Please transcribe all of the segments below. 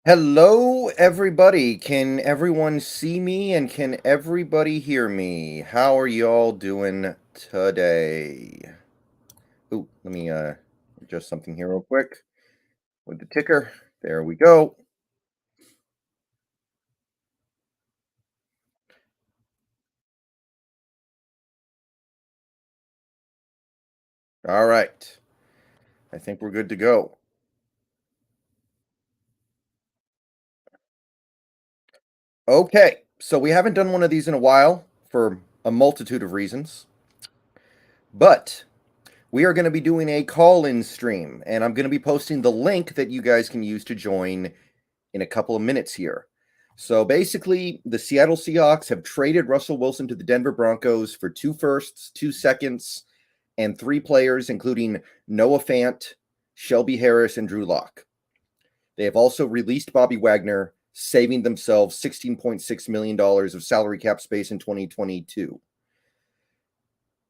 Hello, everybody. Can everyone see me and can everybody hear me? How are y'all doing today? Ooh, let me adjust something here real quick with the ticker. There we go. All right. I think we're good to go. Okay. So we haven't done one of these in a while for a multitude of reasons, but we are going to be doing a call-in stream, and I'm going to be posting the link that you guys can use to join in a couple of minutes here. So basically, the Seattle Seahawks have traded Russell Wilson to the Denver Broncos for 2 firsts, 2 seconds, and 3 players, including Noah Fant, Shelby Harris, and Drew Lock. They have also released Bobby Wagner, saving themselves $16.6 million of salary cap space in 2022.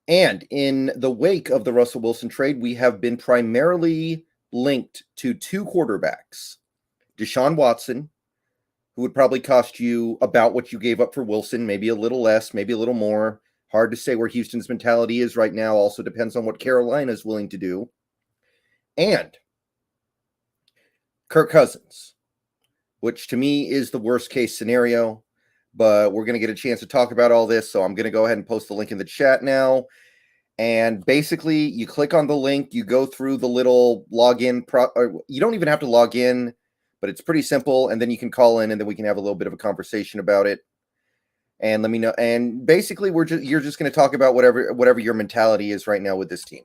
And in the wake of the Russell Wilson trade, we have been primarily linked to 2 quarterbacks, Deshaun Watson, who would probably cost you about what you gave up for Wilson, maybe a little less, maybe a little more. Hard to say where Houston's mentality is right now. Also depends on what Carolina is willing to do. And Kirk Cousins, which to me is the worst case scenario. But we're going to get a chance to talk about all this. So I'm going to go ahead and post the link in the chat now. And basically, you click on the link, you go through the little login. You don't even have to log in, but it's pretty simple. And then you can call in, and then we can have a little bit of a conversation about it. And let me know. And basically, you're just going to talk about whatever your mentality is right now with this team.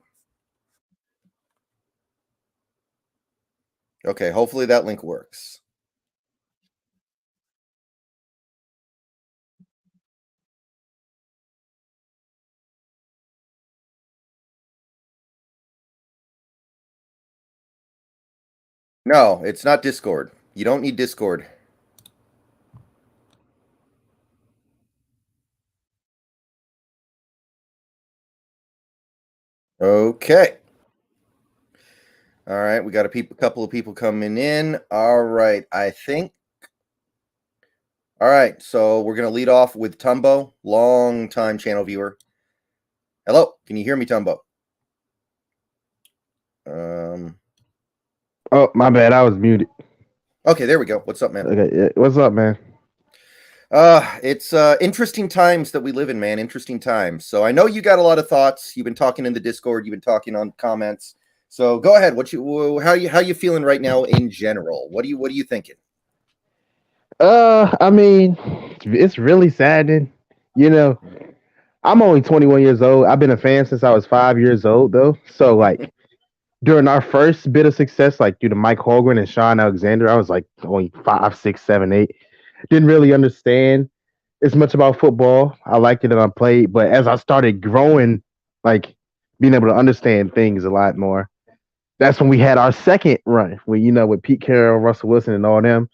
Okay, hopefully that link works. No, it's not Discord. You don't need Discord. Okay. All right, we got a couple of people coming in. All right, I think. All right, so we're gonna lead off with Tumbo, long time channel viewer. Hello, can you hear me, Tumbo? Oh, my bad. I was muted. Okay, there we go. What's up, man? Okay, yeah. What's up, man? It's interesting times that we live in, man. Interesting times. So I know you got a lot of thoughts. You've been talking in the Discord. You've been talking on comments. So go ahead. How you feeling right now in general? What are you thinking? I mean, it's really saddening. You know, I'm only 21 years old. I've been a fan since I was 5 years old, though. So, like, during our first bit of success, like through the Mike Holmgren and Sean Alexander, I was like only 5, 6, 7, 8. Didn't really understand as much about football. I liked it and I played, but as I started growing, like being able to understand things a lot more, that's when we had our second run. With Pete Carroll, Russell Wilson, and all them.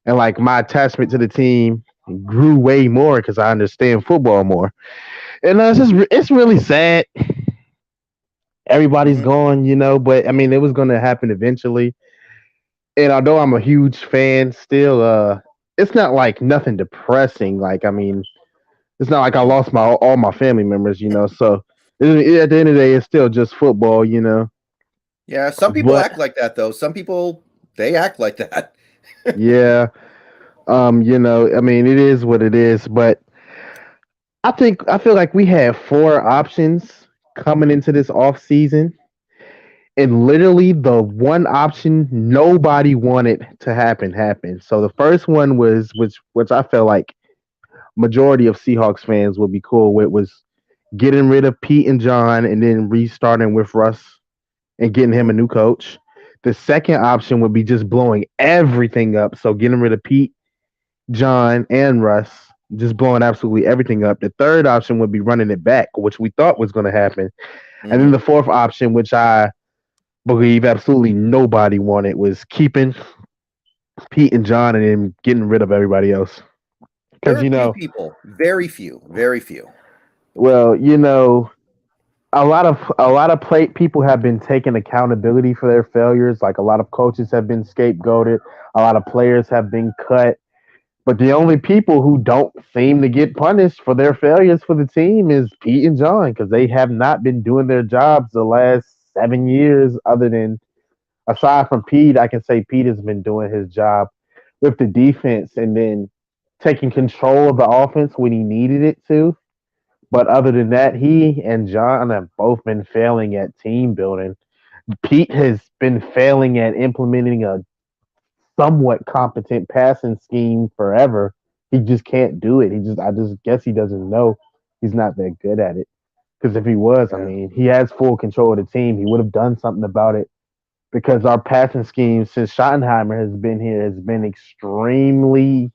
And like my attachment to the team grew way more because I understand football more. And it's really sad. Everybody's Mm-hmm. gone, but I mean it was going to happen eventually. And although I'm a huge fan, still, it's not like nothing depressing. Like I mean, it's not like I lost my all my family members. So at the end of the day, it's still just football. Yeah, some people But act like that though. Some people they act like that. yeah, I mean, it is what it is. But I feel like we had 4 options coming into this off season, and literally the one option nobody wanted to happen happened. So the first one was which I felt like majority of Seahawks fans would be cool with was getting rid of Pete and John and then restarting with Russ and getting him a new coach. The second option would be just blowing everything up. So getting rid of Pete, John, and Russ, just blowing absolutely everything up. The third option would be running it back, which we thought was going to happen. And then the fourth option, which I believe absolutely nobody wanted, was keeping Pete and John and then getting rid of everybody else. There Because, are few people, very few, very few. well, people have been taking accountability for their failures. Like a lot of coaches have been scapegoated. A lot of players have been cut. But the only people who don't seem to get punished for their failures for the team is Pete and John because they have not been doing their jobs the last 7 years. Other than aside from Pete, I can say Pete has been doing his job with the defense and then taking control of the offense when he needed it to. But other than that, he and John have both been failing at team building. Pete has been failing at implementing a somewhat competent passing scheme forever. He just can't do it. I just guess he doesn't know he's not that good at it. Because if he was, I Yeah. mean, he has full control of the team. He would have done something about it. Because our passing scheme since Schottenheimer has been here has been extremely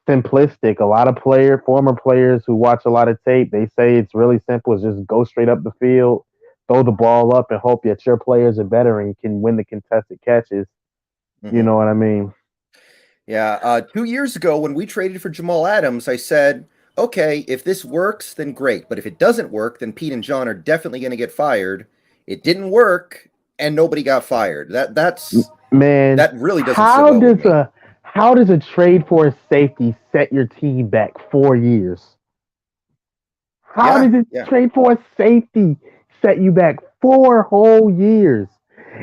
simplistic. A lot of former players who watch a lot of tape, they say it's really simple. It's just go straight up the field, throw the ball up, and hope that your players are better and can win the contested catches. You Hmm. know what I mean? Yeah. 2 years ago, when we traded for Jamal Adams, I said, okay, if this works, then great. But if it doesn't work, then Pete and John are definitely going to get fired. It didn't work, and nobody got fired. Man, That really doesn't sit how well with does me. a trade for a safety set your team back 4 years? How Yeah, does a yeah. trade for a safety set you back 4 whole years?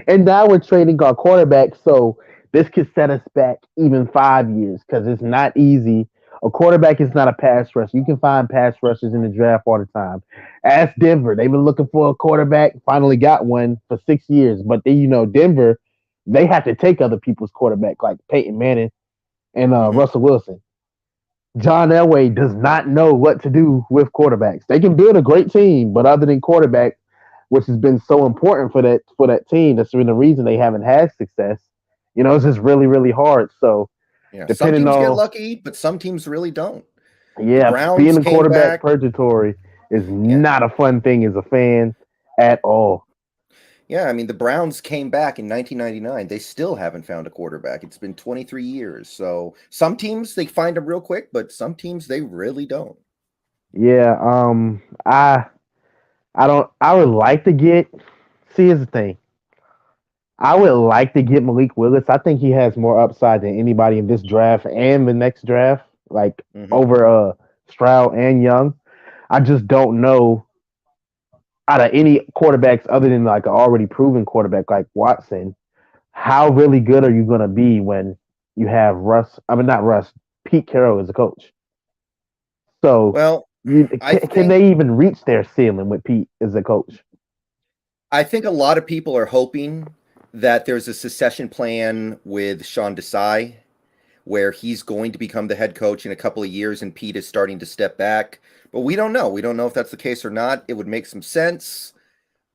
And now we're trading our quarterback, so this could set us back even 5 years because it's not easy. A quarterback is not a pass rush. You can find pass rushers in the draft all the time. Ask Denver. They've been looking for a quarterback, finally got one for 6 years. But then, Denver, they have to take other people's quarterback, like Peyton Manning and Hmm. Russell Wilson. John Elway does not know what to do with quarterbacks. They can build a great team, but other than quarterback, which has been so important for that team, that's been the reason they haven't had success. It's just really really hard. So Yeah. Some depending teams get on lucky, but some teams really don't. The yeah, being Browns a came quarterback back. purgatory is Yeah. not a fun thing as a fan at all. Yeah, I mean, the Browns came back in 1999. They still haven't found a quarterback. It's been 23 years. So some teams, they find them real quick, but some teams, they really don't. Yeah, I don't. I would like to get. See, here's the thing. I would like to get Malik Willis. I think he has more upside than anybody in this draft and the next draft, like Hmm. over Stroud and Young. I just don't know out of any quarterbacks other than like an already proven quarterback like Watson, how really good are you going to be when you have Russ? I mean, not Russ. Pete Carroll as a coach. So, Well, I can think they even reach their ceiling with Pete as a coach? I think a lot of people are hoping that there's a succession plan with Sean Desai where he's going to become the head coach in a couple of years and Pete is starting to step back. But we don't know. We don't know if that's the case or not. It would make some sense,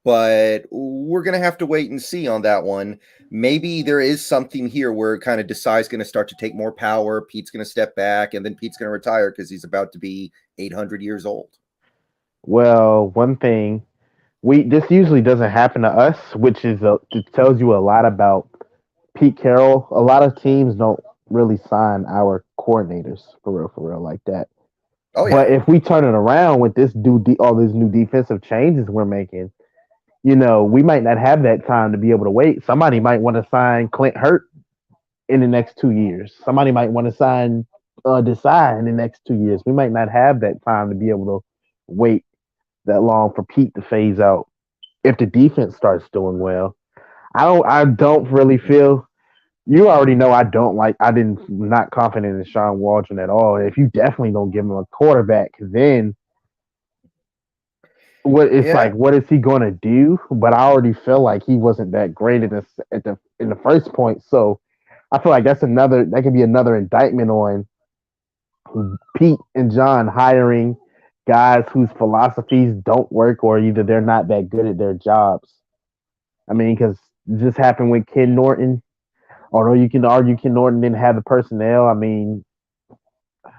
but we're going to have to wait and see on that one. Maybe there is something here where kind of Desai's going to start to take more power. Pete's going to step back, and then Pete's going to retire because he's about to be 800 years old. Well, one thing we this usually doesn't happen to us, which it tells you a lot about Pete Carroll. A lot of teams don't really sign our coordinators for real like that. Oh, yeah. But if we turn it around with all these new defensive changes we're making, we might not have that time to be able to wait. Somebody might want to sign Clint Hurt in the next 2 years. Somebody might want to sign Desai in the next 2 years. We might not have that time to be able to wait that long for Pete to phase out if the defense starts doing well. I don't really feel you already know I didn't not confident in Sean Waldron at all. If you definitely don't give him a quarterback, then Yeah. what is he gonna do? But I already feel like he wasn't that great in the first point. So I feel like that could be another indictment on Pete and John hiring guys whose philosophies don't work or either they're not that good at their jobs. I mean, because this happened with Ken Norton. Although you can argue Ken Norton didn't have the personnel, I mean, I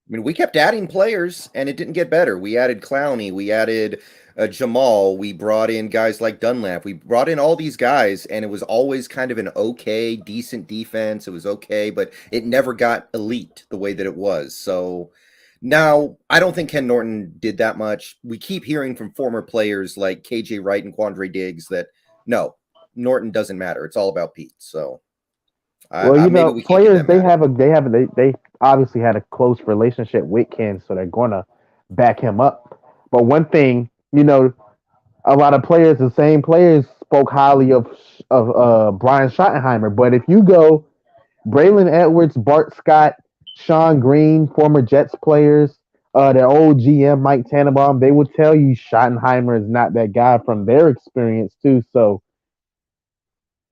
mean, we kept adding players and it didn't get better. We added Clowney, we added Jamal, we brought in guys like Dunlap, we brought in all these guys, and it was always kind of an okay, decent defense. It was okay, but it never got elite the way that it was. So Now, I don't think Ken Norton did that much. We keep hearing from former players like KJ Wright and Quandre Diggs that no, Norton doesn't matter. It's all about Pete. So Well, maybe we can't give players them that. they obviously had a close relationship with Ken, so they're gonna back him up. But one thing, a lot of players, the same players, spoke highly of Brian Schottenheimer. But if you go Braylon Edwards, Bart Scott, Sean Green, former Jets players, their old GM Mike Tannenbaum, they would tell you Schottenheimer is not that guy from their experience too. So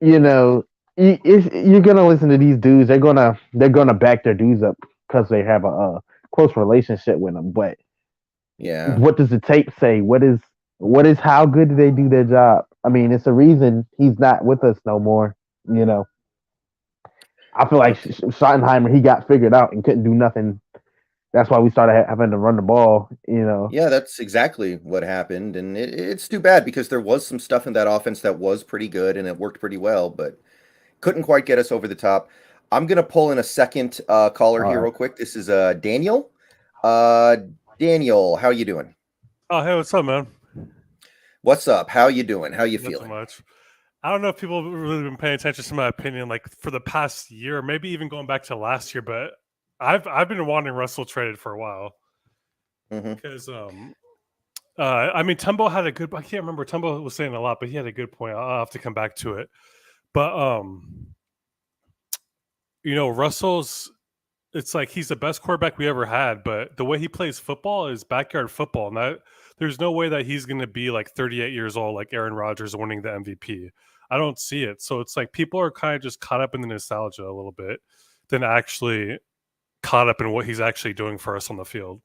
you know, if you're gonna listen to these dudes, they're gonna back their dudes up because they have a close relationship with them. But Yeah. what does the tape say? What is how good do they do their job? I mean, it's a reason he's not with us no more. You know, I feel like Okay. Schottenheimer, he got figured out and couldn't do nothing. That's why we started having to run the ball. Yeah, that's exactly what happened. And it's too bad because there was some stuff in that offense that was pretty good and it worked pretty well, but couldn't quite get us over the top. I'm going to pull in a second caller All here right. real quick. This is Daniel. Uh, Daniel, how you doing? Oh, hey, what's up, man? What's up? How you doing? How you Not too feeling? much. I don't know if people have really been paying attention to my opinion, like for the past year, maybe even going back to last year. But I've been wanting Russell traded for a while Hmm. because I mean Tumbo had a good. I can't remember. Tumbo was saying a lot, but he had a good point. I'll have to come back to it. But Russell's. It's like he's the best quarterback we ever had, but the way he plays football is backyard football, and there's no way that he's going to be like 38 years old, like Aaron Rodgers winning the MVP. I don't see it. So it's like people are kind of just caught up in the nostalgia a little bit than actually caught up in what he's actually doing for us on the field.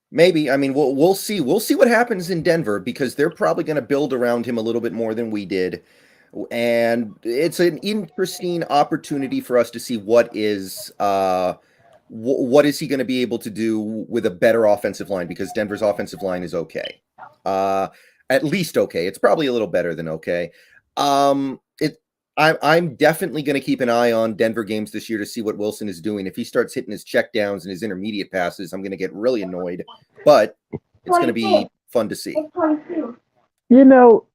Maybe. I mean, we'll see. We'll see what happens in Denver because they're probably going to build around him a little bit more than we did. And it's an interesting opportunity for us to see what is what is he going to be able to do with a better offensive line because Denver's offensive line is okay. At least okay. It's probably a little better than okay. I'm definitely going to keep an eye on Denver games this year to see what Wilson is doing. If he starts hitting his checkdowns and his intermediate passes, I'm going to get really annoyed. But it's going to be fun to see. You know,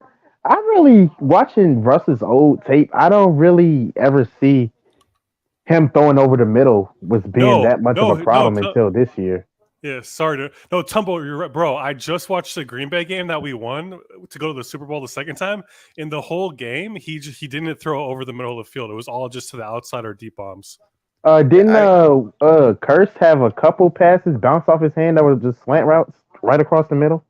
I really watching Russ's old tape. I don't really ever see him throwing over the middle was being that much of a problem until this year. Yeah, sorry Tumble, you're right, bro. I just watched the Green Bay game that we won to go to the Super Bowl the second time. In the whole game, he didn't throw over the middle of the field. It was all just to the outside or deep bombs. Didn't Curse have a couple passes bounce off his hand that were just slant routes right across the middle?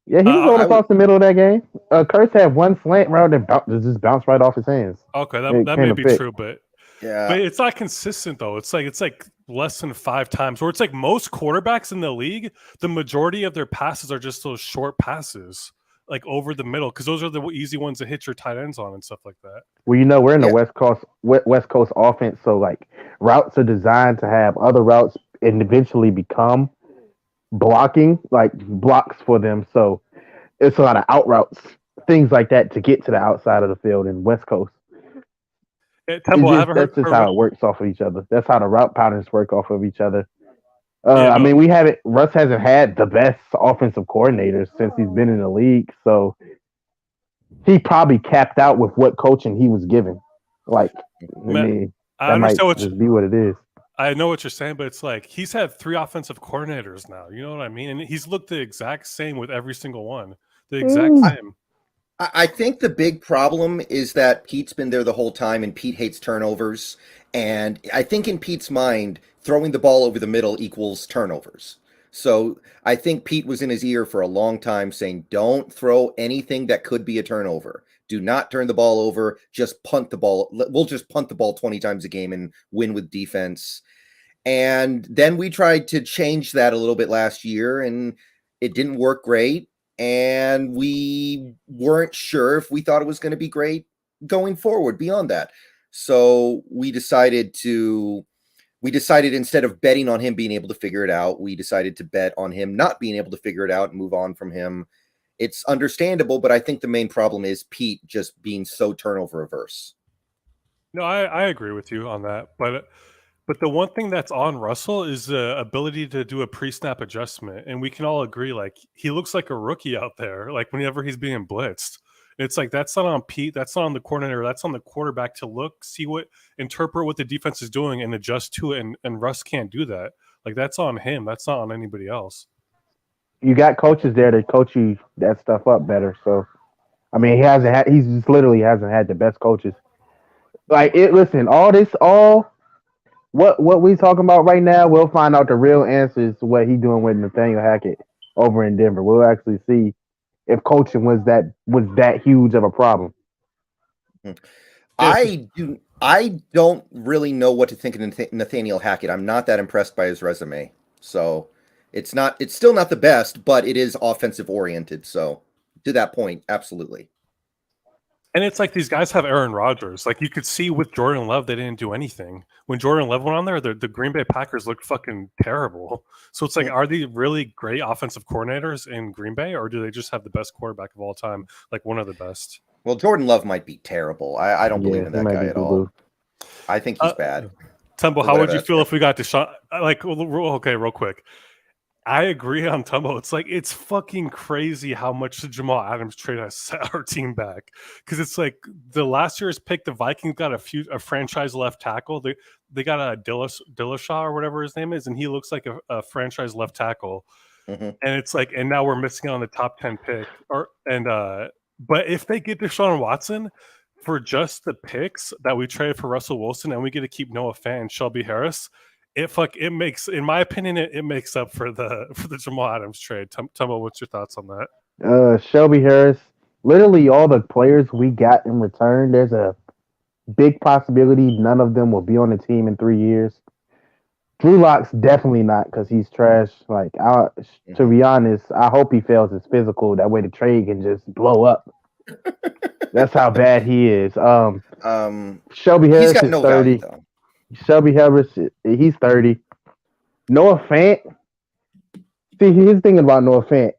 Yeah, he was going across the middle of that game. Curse had one slant route that just bounced right off his hands. Okay, that may be true, but it's not consistent though. It's like less than 5 times. Or it's like most quarterbacks in the league, the majority of their passes are just those short passes, like over the middle, because those are the easy ones to hit your tight ends on and stuff like that. Well, we're in the West Coast offense, so like routes are designed to have other routes and eventually become blocking, like blocks for them. So it's a lot of out routes, things like that to get to the outside of the field in West Coast. That's just how it works off of each other. That's how the route patterns work off of each other. I mean, Russ hasn't had the best offensive coordinators since he's been in the league, so he probably capped out with what coaching he was given. Like, that might just be what it is. I know what you're saying, but it's like he's had 3 offensive coordinators now. You know what I mean? And he's looked the exact same with every single one. The exact same. I think the big problem is that Pete's been there the whole time and Pete hates turnovers. And I think in Pete's mind, throwing the ball over the middle equals turnovers. So I think Pete was in his ear for a long time saying, don't throw anything that could be a turnover. Do not turn the ball over. Just punt the ball. We'll just punt the ball 20 times a game and win with defense. And then we tried to change that a little bit last year and it didn't work great. And we weren't sure if we thought it was going to be great going forward beyond that. So we decided instead of betting on him being able to figure it out, we decided to bet on him not being able to figure it out and move on from him. It's understandable, but I think the main problem is Pete just being so turnover averse. No, I agree with you on that. But But the one thing that's on Russell is the ability to do a pre-snap adjustment, and we can all agree, like, he looks like a rookie out there. Like whenever he's being blitzed, it's like that's not on Pete, that's not on the coordinator, that's on the quarterback to look, see what, interpret what the defense is doing, and adjust to it. And Russ can't do that. Like that's on him. That's not on anybody else. You got coaches there to coach you that stuff up better. So, I mean, he just literally hasn't had the best coaches. Like listen, what we talking about right now, we'll find out the real answers to what he doing with Nathaniel Hackett over in Denver. We'll actually see if coaching was that huge of a problem. I don't really know what to think of Nathaniel Hackett. I'm not that impressed by his resume. So it's still not the best, but it is offensive oriented. So to that point, absolutely. And it's like these guys have Aaron Rodgers. Like you could see with Jordan Love, they didn't do anything. When Jordan Love went on there, the Green Bay Packers looked fucking terrible. So it's like, are they really great offensive coordinators in Green Bay, or do they just have the best quarterback of all time, like one of the best? Well, Jordan Love might be terrible. I don't believe in that guy at all. I think he's bad. Tumbo, how would you feel if we got Deshaun? Like, okay, real quick. I agree on Tumbo. It's like, it's fucking crazy how much the Jamal Adams trade has set our team back. Because it's like the last year's pick, the Vikings got a franchise left tackle. They got a Dillashaw or whatever his name is, and he looks like a franchise left tackle. Mm-hmm. And it's like, and now we're missing on the top 10 pick. But if they get Deshaun Watson for just the picks that we traded for Russell Wilson, and we get to keep Noah Fant and Shelby Harris, it makes, in my opinion, it makes up for the Jamal Adams trade. Tumbo, what's your thoughts on that? Shelby Harris, literally all the players we got in return, there's a big possibility none of them will be on the team in 3 years. Drew Lock's definitely not, because he's trash. Like, to be honest, I hope he fails his physical. That way the trade can just blow up. That's how bad he is. Shelby Harris is 30. Value, Shelby Harris, he's 30. Noah Fant. See, here's the thing about Noah Fant.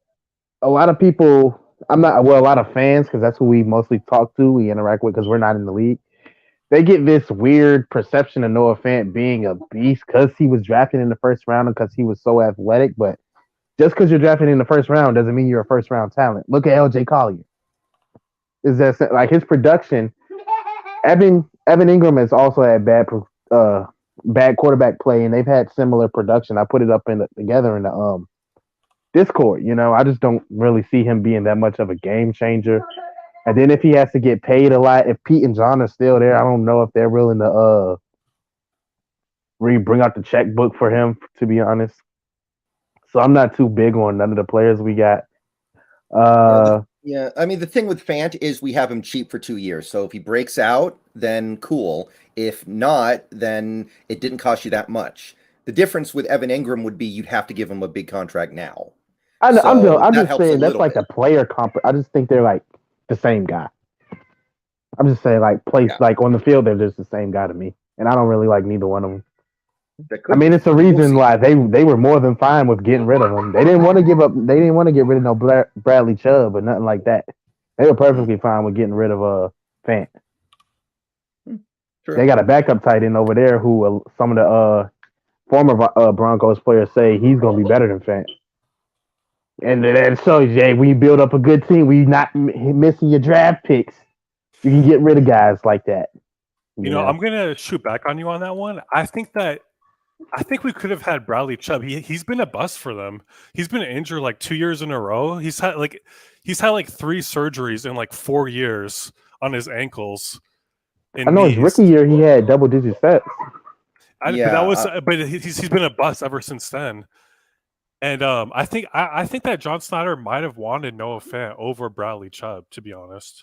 A lot of people, a lot of fans, because that's who we mostly talk to, we interact with, because we're not in the league. They get this weird perception of Noah Fant being a beast because he was drafted in the first round and because he was so athletic. But just because you're drafted in the first round doesn't mean you're a first round talent. Look at LJ Collier. Is that like his production? Evan Ingram has also had bad quarterback play, and they've had similar production. I put it up together in the Discord. I just don't really see him being that much of a game changer. And then if he has to get paid a lot, if Pete and John are still there, I don't know if they're willing to bring out the checkbook for him, to be honest. So I'm not too big on none of the players we got. Yeah, I mean, the thing with Fant is we have him cheap for 2 years. So if he breaks out, then cool. If not, then it didn't cost you that much. The difference with Evan Ingram would be you'd have to give him a big contract now. I'm just saying that's like the player comp. I just think they're like the same guy. I'm just saying, like, like on the field, they're just the same guy to me, and I don't really like neither one of them. I mean, it's a reason why they were more than fine with getting rid of him. They didn't want to give up. They didn't want to get rid of no Bradley Chubb or nothing like that. They were perfectly fine with getting rid of Fant. Sure. They got a backup tight end over there who some of the former Broncos players say he's going to be better than Fant. And that shows, Jay, when you build up a good team, we not missing your draft picks. You can get rid of guys like that. You know, I'm going to shoot back on you on that one. I think we could have had Bradley Chubb. He's been a bust for them. He's been injured like 2 years in a row. He's had like 3 surgeries in like 4 years on his ankles. I know his rookie year he had double-digit stats. But he's been a bust ever since then. And I think that John Snyder might have wanted Noah Fant over Bradley Chubb, to be honest.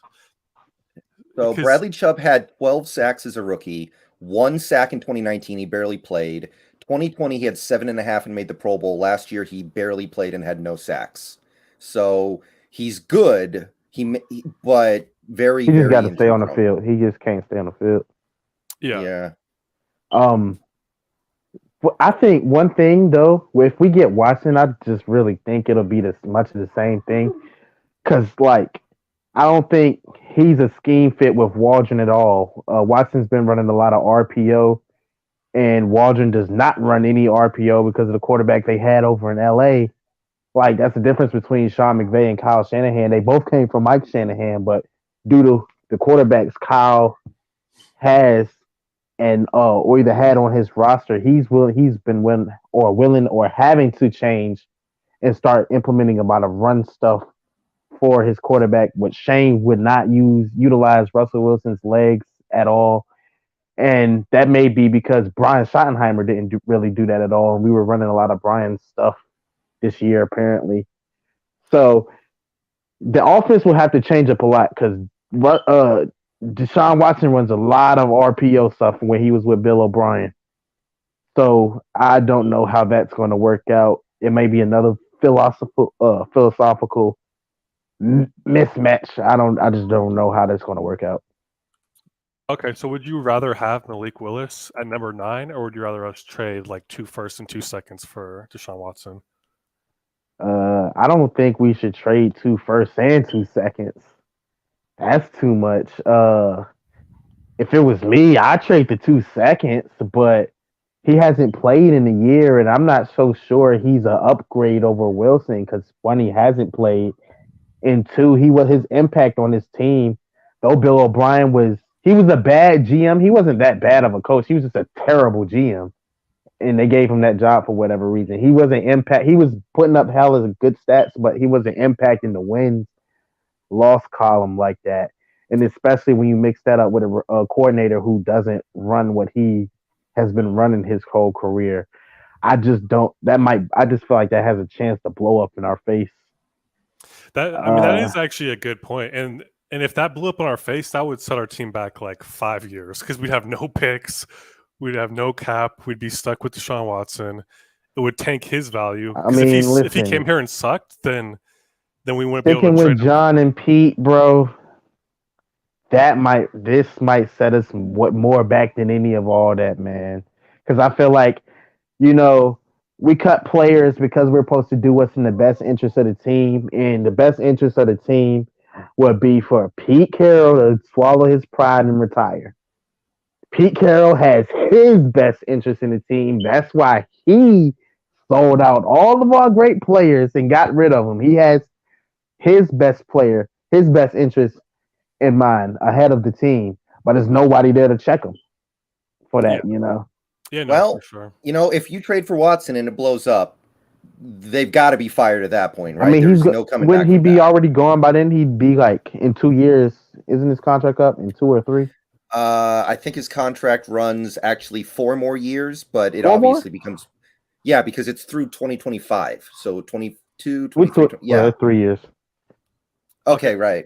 So Bradley Chubb had 12 sacks as a rookie, 1 sack in 2019. He barely played. 2020, he had 7.5 and made the Pro Bowl. Last year, he barely played and had no sacks. So he's good. But very, he just very got to stay on the field. He just can't stay on the field. Yeah. I think one thing though, if we get Watson, I just really think it'll be much of the same thing. Because like, I don't think he's a scheme fit with Waldron at all. Watson's been running a lot of RPO, and Waldron does not run any RPO because of the quarterback they had over in LA. Like, that's the difference between Sean McVay and Kyle Shanahan. They both came from Mike Shanahan, but due to the quarterbacks Kyle has and or either had on his roster, he's been willing or having to change and start implementing a lot of run stuff for his quarterback, which Shane would not utilize Russell Wilson's legs at all. And that may be because Brian Schottenheimer didn't really do that at all. And we were running a lot of Brian's stuff this year, apparently. So the offense will have to change up a lot because Deshaun Watson runs a lot of RPO stuff when he was with Bill O'Brien. So I don't know how that's going to work out. It may be another philosophical mismatch. I just don't know how that's going to work out. Okay, so would you rather have Malik Willis at number 9, or would you rather us trade like 2 firsts and 2 seconds for Deshaun Watson? I don't think we should trade 2 firsts and 2 seconds. That's too much. If it was me, I'd trade the 2 seconds, but he hasn't played in a year, and I'm not so sure he's an upgrade over Wilson because 1, he hasn't played, and 2, his impact on his team. Though Bill O'Brien was a bad GM, he wasn't that bad of a coach. He was just a terrible GM, and they gave him that job for whatever reason. He wasn't impact. He was putting up hell as good stats, but he wasn't impacting the wins loss column like that. And especially when you mix that up with a coordinator who doesn't run what he has been running his whole career, I just feel like that has a chance to blow up in our face. That is actually a good point. And if that blew up in our face, that would set our team back like 5 years because we'd have no picks, we'd have no cap, we'd be stuck with Deshaun Watson. It would tank his value. If he came here and sucked, then we wouldn't be able to trade him. With John and Pete, bro, this might set us more back than any of all that, man. Because I feel like, we cut players because we're supposed to do what's in the best interest of the team, and the best interest of the team would be for Pete Carroll to swallow his pride and retire. Pete Carroll has his best interest in the team. That's why he sold out all of our great players and got rid of them. He has his best player, his best interest in mind ahead of the team, but there's nobody there to check him for that, Yeah, no, well, for sure. If you trade for Watson and it blows up, they've got to be fired at that point, right? I mean, There's no coming back. Wouldn't he be already gone by then? He'd be like in 2 years. Isn't his contract up in 2 or 3? I think his contract runs actually 4 more years, but it obviously becomes, because it's through 2025. So 22, 23, yeah, 3 years. Okay, right.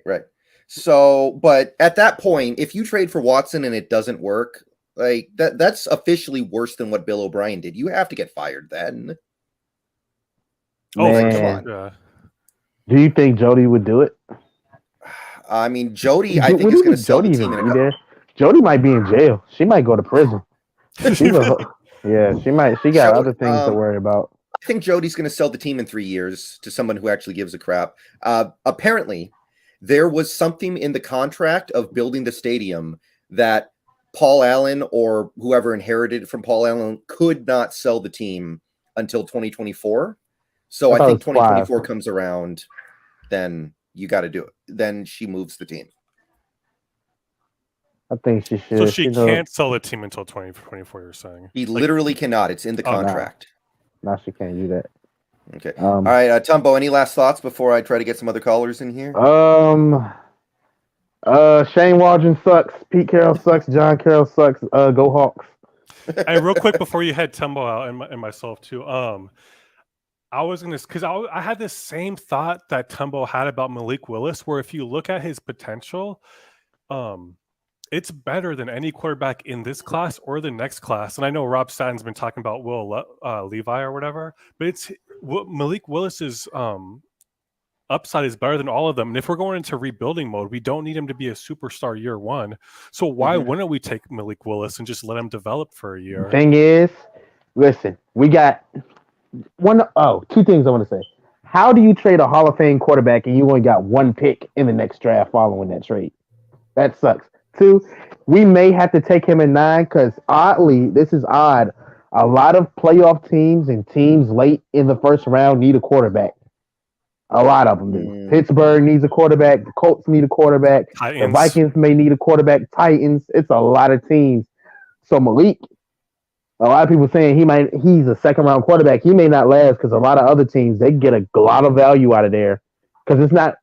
So, but at that point, if you trade for Watson and it doesn't work, like that's officially worse than what Bill O'Brien did. You have to get fired then. Man. Come on. Yeah. Do you think Jody would do it? I mean, Jody, I think is going to sell the team in a couple. Jody might be in jail. She might go to prison. She might. She got other things to worry about. I think Jody's going to sell the team in 3 years to someone who actually gives a crap. Apparently, there was something in the contract of building the stadium that Paul Allen or whoever inherited from Paul Allen could not sell the team until 2024. So I think 2024 comes around, then you got to do it. Then she moves the team. I think she should. So she can't sell the team until 2024, you're saying? He literally cannot. It's in the contract. No, she can't do that. Okay. All right, Tumbo, any last thoughts before I try to get some other callers in here? Shane Waldron sucks. Pete Carroll sucks. John Carroll sucks. Go Hawks. Hey, real quick before you head Tumbo out and myself too. I was gonna, because I had this same thought that Tumbo had about Malik Willis, where if you look at his potential, it's better than any quarterback in this class or the next class. And I know Rob Statton's been talking about Will Levi or whatever, but Malik Willis's upside is better than all of them. And if we're going into rebuilding mode, we don't need him to be a superstar year one. So why wouldn't we take Malik Willis and just let him develop for a year? Thing is, listen, we got two things I want to say. How do you trade a Hall of Fame quarterback and you only got 1 pick in the next draft following that trade? That sucks. too. We may have to take him in 9 because oddly, this is odd. A lot of playoff teams and teams late in the first round need a quarterback. A lot of them do. Pittsburgh needs a quarterback. The Colts need a quarterback. Titans. The Vikings may need a quarterback. Titans. It's a lot of teams. So Malik, a lot of people saying he's a second round quarterback. He may not last because a lot of other teams they get a lot of value out of there because it's not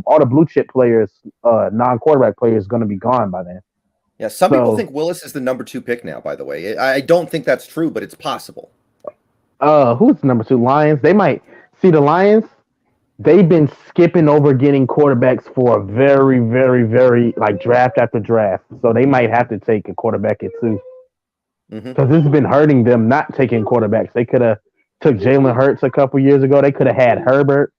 all the blue chip players, non quarterback players, going to be gone by then. Yeah, some people think Willis is the number 2 pick now. By the way, I don't think that's true, but it's possible. Who's number 2? Lions. They might see the Lions. They've been skipping over getting quarterbacks for a very, very, very like draft after draft. So they might have to take a quarterback at 2. Because this has been hurting them not taking quarterbacks. They could have took Jalen Hurts a couple years ago. They could have had Herbert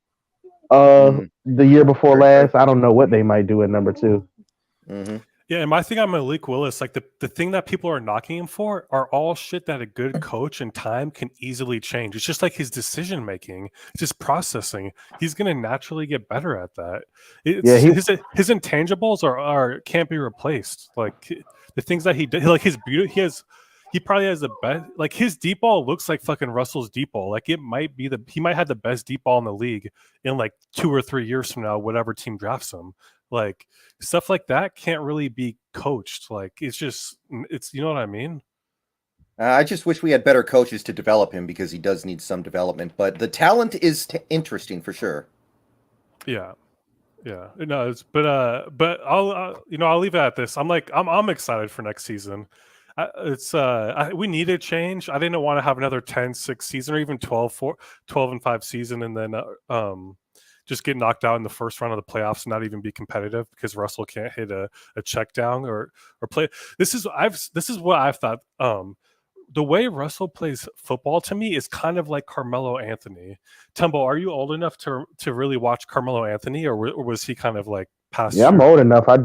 the year before last. I don't know what they might do at number 2. Yeah, and my thing on Malik Willis, like the thing that people are knocking him for are all shit that a good coach and time can easily change. It's just like his decision making, it's just processing. He's gonna naturally get better at that. His intangibles are can't be replaced. Like the things that he did, like his beauty, he probably has the best. Like his deep ball looks like fucking Russell's deep ball. Like he might have the best deep ball in the league in like 2 or 3 years from now, whatever team drafts him. Like stuff like that can't really be coached. Like it's you know what I mean? I just wish we had better coaches to develop him because he does need some development. But the talent is interesting for sure. Yeah. No, but I'll leave it at this. I'm excited for next season. We need a change. I didn't want to have another 10-6 season or even 12-5 season and then just get knocked out in the first round of the playoffs and not even be competitive because Russell can't hit a check down or play. This is what I've thought. The way Russell plays football to me is kind of like Carmelo Anthony. Tumbo, are you old enough to really watch Carmelo Anthony, or was he kind of like past? Yeah, I'm old enough. I'm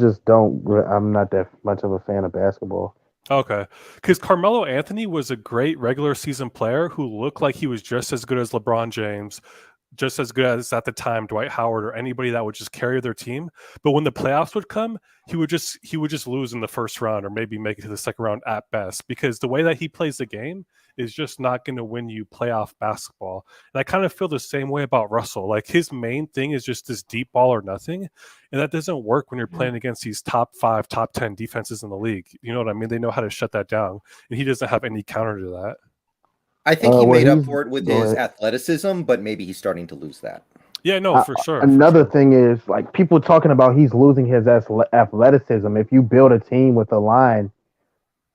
not that much of a fan of basketball. Okay, because Carmelo Anthony was a great regular season player who looked like he was just as good as LeBron James, just as good as at the time Dwight Howard or anybody that would just carry their team. But when the playoffs would come, he would just lose in the first round or maybe make it to the second round at best, because the way that he plays the game is just not going to win you playoff basketball. And I kind of feel the same way about Russell. Like his main thing is just this deep ball or nothing. And that doesn't work when you're playing against these top 5, top 10 defenses in the league. You know what I mean? They know how to shut that down. And he doesn't have any counter to that. I think he made up for it with his athleticism, but maybe he's starting to lose that. Yeah, no, for sure. Another thing is, like, people talking about he's losing his athleticism. If you build a team with a line,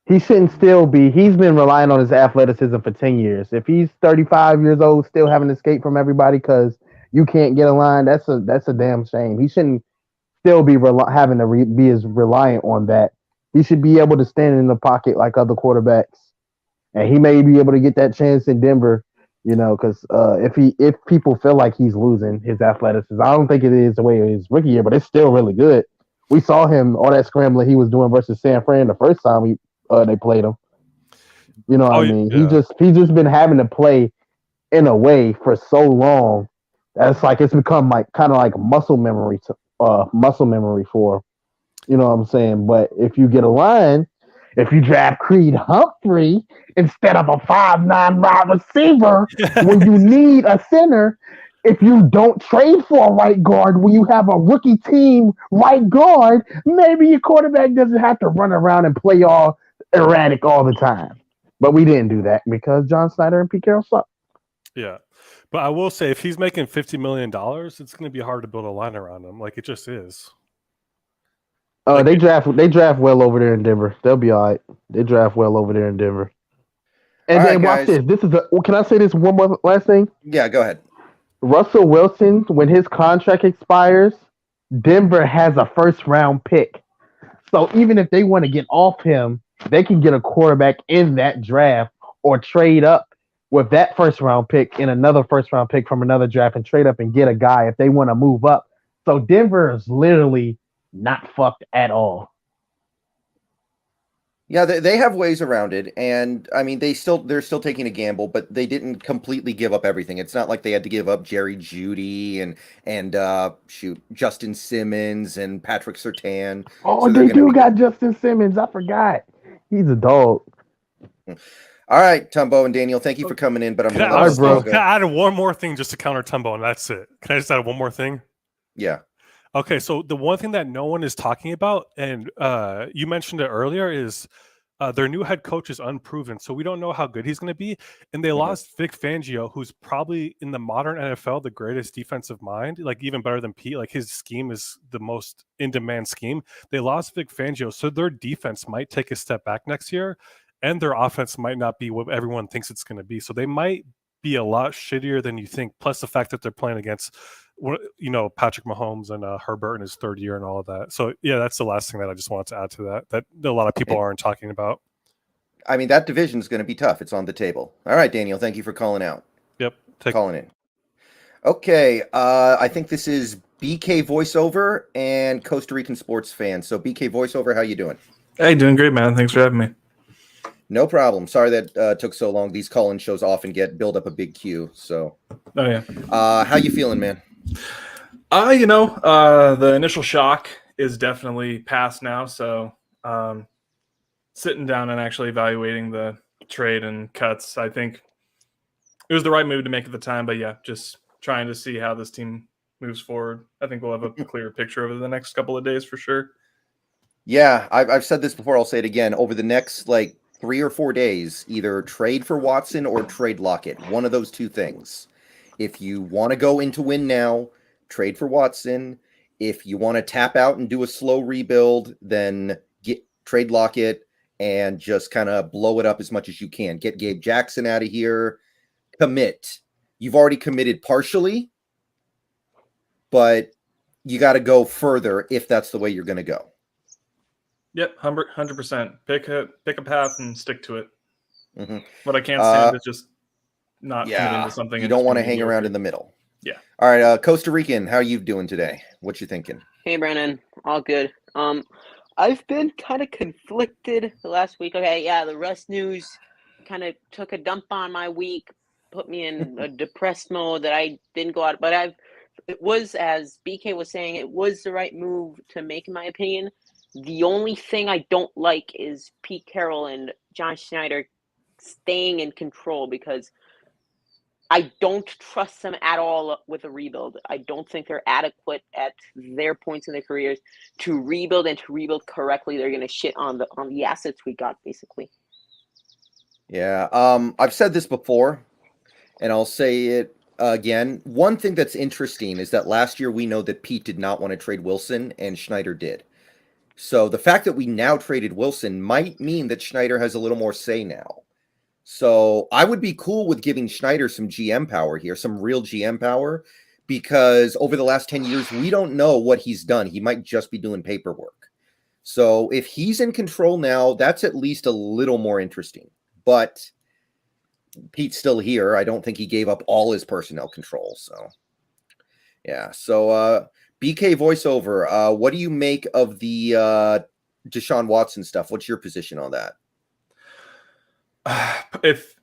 he shouldn't still be. He's been relying on his athleticism for 10 years. If he's 35 years old, still having to escape from everybody because you can't get a line, that's a damn shame. He shouldn't still be having to be as reliant on that. He should be able to stand in the pocket like other quarterbacks. And he may be able to get that chance in Denver, you know, because if people feel like he's losing his athleticism, I don't think it is the way it is rookie year, but it's still really good. We saw him, all that scrambling he was doing versus San Fran the first time they played him. You know what I mean? Yeah. He's just been having to play in a way for so long that's like it's become like kind of like muscle memory for him. You know what I'm saying? But if you get a line, if you draft Creed Humphrey instead of a 5'9" wide receiver when you need a center, if you don't trade for a right guard when you have a rookie team right guard, maybe your quarterback doesn't have to run around and play all erratic all the time. But we didn't do that because John Snyder and Pete Carroll suck. Yeah. But I will say, if he's making $50 million, it's going to be hard to build a line around him. Like, it just is. They draft well over there in Denver. They'll be all right. They draft well over there in Denver. And then watch this. Can I say this one more last thing? Yeah, go ahead. Russell Wilson, when his contract expires, Denver has a first-round pick. So even if they want to get off him, they can get a quarterback in that draft or trade up with that first-round pick and another first-round pick from another draft and trade up and get a guy if they want to move up. So Denver is literally not fucked at all. Yeah, they have ways around it, and I mean they're still taking a gamble, but they didn't completely give up everything. It's not like they had to give up Jerry Jeudy and Justin Simmons and Patrick Surtain. Oh, So they're they going to do be got good. Justin Simmons. I forgot. He's a dog. All right, Tumbo and Daniel, thank you for coming in, but I'm Can going to I, let All right, bro. can Mustafa go. I add one more thing just to counter Tumbo, and that's it? Can I just add one more thing? Yeah. Okay, so the one thing that no one is talking about, and you mentioned it earlier, is their new head coach is unproven, so we don't know how good he's going to be. And they lost Vic Fangio, who's probably in the modern NFL the greatest defensive mind, like even better than Pete. Like his scheme is the most in-demand scheme. They lost Vic Fangio, so their defense might take a step back next year, and their offense might not be what everyone thinks it's going to be. So they might be a lot shittier than you think. Plus the fact that they're playing against, Patrick Mahomes and Herbert in his third year and all of that. So yeah, that's the last thing that I just wanted to add to that a lot of people aren't talking about. I mean, that division is going to be tough. It's on the table. All right, Daniel, thank you for calling out. Yep. Calling in. Okay, I think this is BK voiceover and Costa Rican sports fan. So BK voiceover, how you doing? Hey, doing great, man. Thanks for having me. No problem. Sorry that took so long. These call-in shows often build up a big queue. So, Oh yeah. How you feeling, man? The initial shock is definitely past now. So, sitting down and actually evaluating the trade and cuts, I think it was the right move to make at the time. But yeah, just trying to see how this team moves forward. I think we'll have a clearer picture over the next couple of days for sure. Yeah, I've said this before. I'll say it again. Over the next 3 or 4 days, either trade for Watson or trade Lockett. One of those two things. If you want to go into win now, trade for Watson. If you want to tap out and do a slow rebuild, then trade Lockett and just kind of blow it up as much as you can. Get Gabe Jackson out of here. Commit. You've already committed partially, but you got to go further if that's the way you're going to go. Yep, 100%. Pick a path and stick to it. Mm-hmm. What I can't stand is just not committing to something. You don't want to hang around in the middle. Yeah. All right, Costa Rican, how are you doing today? What you thinking? Hey, Brandon. All good. I've been kind of conflicted the last week. Okay, yeah, the Russ news kind of took a dump on my week, put me in a depressed mode that I didn't go out. But it was, as BK was saying, it was the right move to make, in my opinion. The only thing I don't like is Pete Carroll and John Schneider staying in control, because I don't trust them at all with a rebuild. I don't think they're adequate at their points in their careers to rebuild, and to rebuild correctly. They're going to shit on the assets we got, basically. Yeah, I've said this before, and I'll say it again. One thing that's interesting is that last year we know that Pete did not want to trade Wilson, and Schneider did. So the fact that we now traded Wilson might mean that Schneider has a little more say now. So I would be cool with giving Schneider some GM power here, some real GM power, because over the last 10 years, we don't know what he's done. He might just be doing paperwork. So if he's in control now, that's at least a little more interesting. But Pete's still here. I don't think he gave up all his personnel control. So, yeah. So, BK voiceover, what do you make of the Deshaun Watson stuff? What's your position on that? If,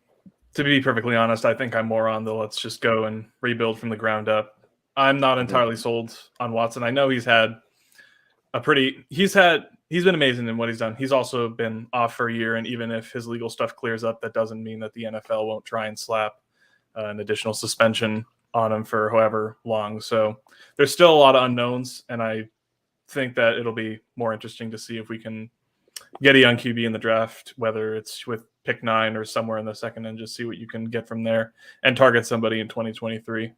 to be perfectly honest, I think I'm more on the let's just go and rebuild from the ground up. I'm not entirely sold on Watson. I know he's been amazing in what he's done. He's also been off for a year, and even if his legal stuff clears up, that doesn't mean that the NFL won't try and slap an additional suspension on him for however long. So there's still a lot of unknowns, and I think that it'll be more interesting to see if we can get a young QB in the draft, whether it's with pick 9 or somewhere in the second, and just see what you can get from there and target somebody in 2023.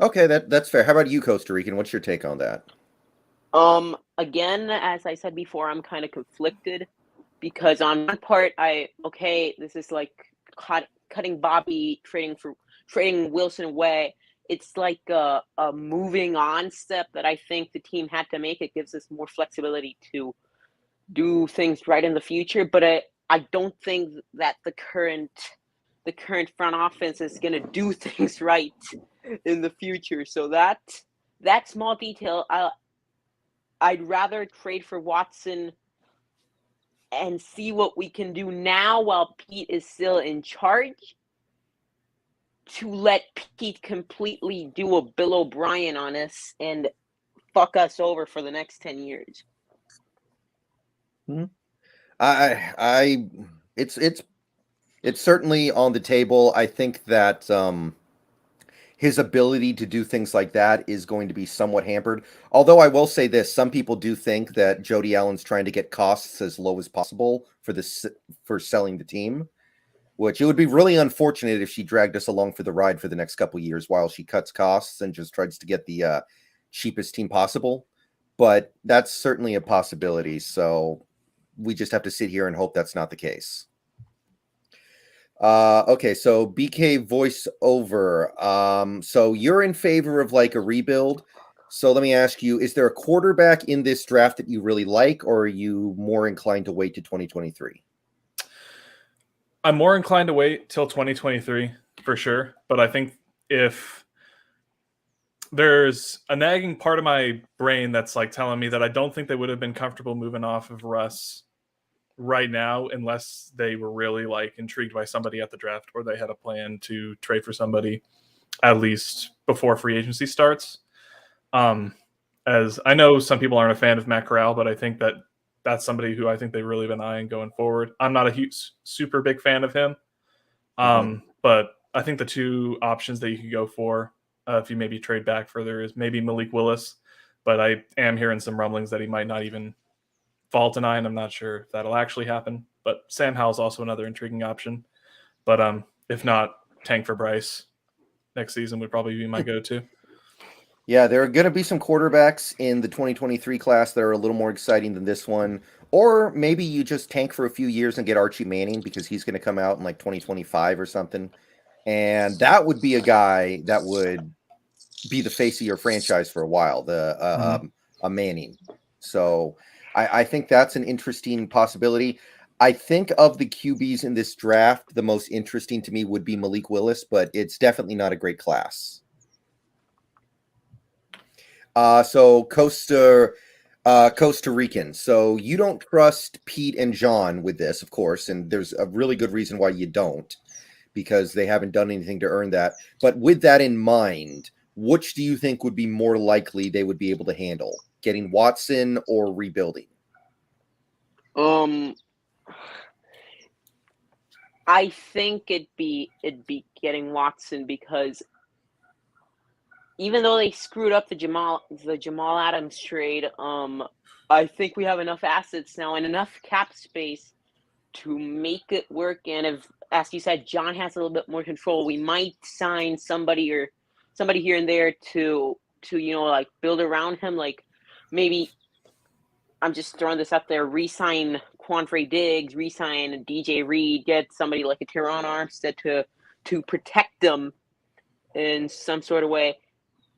Okay, that's fair. How about you, Costa Rican? What's your take on that? Again, as I said before, I'm kind of conflicted, because on one part, this is like cutting Bobby, trading Wilson away. It's like a moving on step that I think the team had to make. It gives us more flexibility to do things right in the future, but I don't think that the current front offense is going to do things right in the future. So that small detail, I'd rather trade for Watson and see what we can do now while Pete is still in charge, to let Pete completely do a Bill O'Brien on us and fuck us over for the next 10 years. It's certainly on the table. I think that his ability to do things like that is going to be somewhat hampered. Although I will say this, some people do think that Jody Allen's trying to get costs as low as possible for selling the team, which it would be really unfortunate if she dragged us along for the ride for the next couple of years while she cuts costs and just tries to get the cheapest team possible. But that's certainly a possibility. So we just have to sit here and hope that's not the case. Okay, so BK voiceover. So you're in favor of like a rebuild. So let me ask you, is there a quarterback in this draft that you really like, or are you more inclined to wait to 2023? I'm more inclined to wait till 2023 for sure. But I think if there's a nagging part of my brain that's like telling me that I don't think they would have been comfortable moving off of Russ right now unless they were really like intrigued by somebody at the draft or they had a plan to trade for somebody at least before free agency starts. As I know some people aren't a fan of Matt Corral, but I think that that's somebody who I think they've really been eyeing going forward. I'm not a huge, super big fan of him. But I think the two options that you could go for if you maybe trade back further is maybe Malik Willis, but I am hearing some rumblings that he might not even fall to 9. I'm not sure if that'll actually happen, but Sam Howell's also another intriguing option. But if not, tank for Bryce next season would probably be my go-to. Yeah, there are going to be some quarterbacks in the 2023 class that are a little more exciting than this one. Or maybe you just tank for a few years and get Archie Manning because he's going to come out in like 2025 or something. And that would be a guy that would be the face of your franchise for a while, a Manning. So I think that's an interesting possibility. I think of the QBs in this draft, the most interesting to me would be Malik Willis, but it's definitely not a great class. So Costa Rican. So you don't trust Pete and John with this, of course, and there's a really good reason why you don't, because they haven't done anything to earn that. But with that in mind, which do you think would be more likely they would be able to handle? Getting Watson or rebuilding? I think it'd be getting Watson, because even though they screwed up the Jamal Adams trade, I think we have enough assets now and enough cap space to make it work. And if, as you said, John has a little bit more control, we might sign somebody here and there to like build around him. Like maybe, I'm just throwing this up there, re-sign Quandre Diggs, re-sign DJ Reed, get somebody like a Teron Armstead to protect them in some sort of way.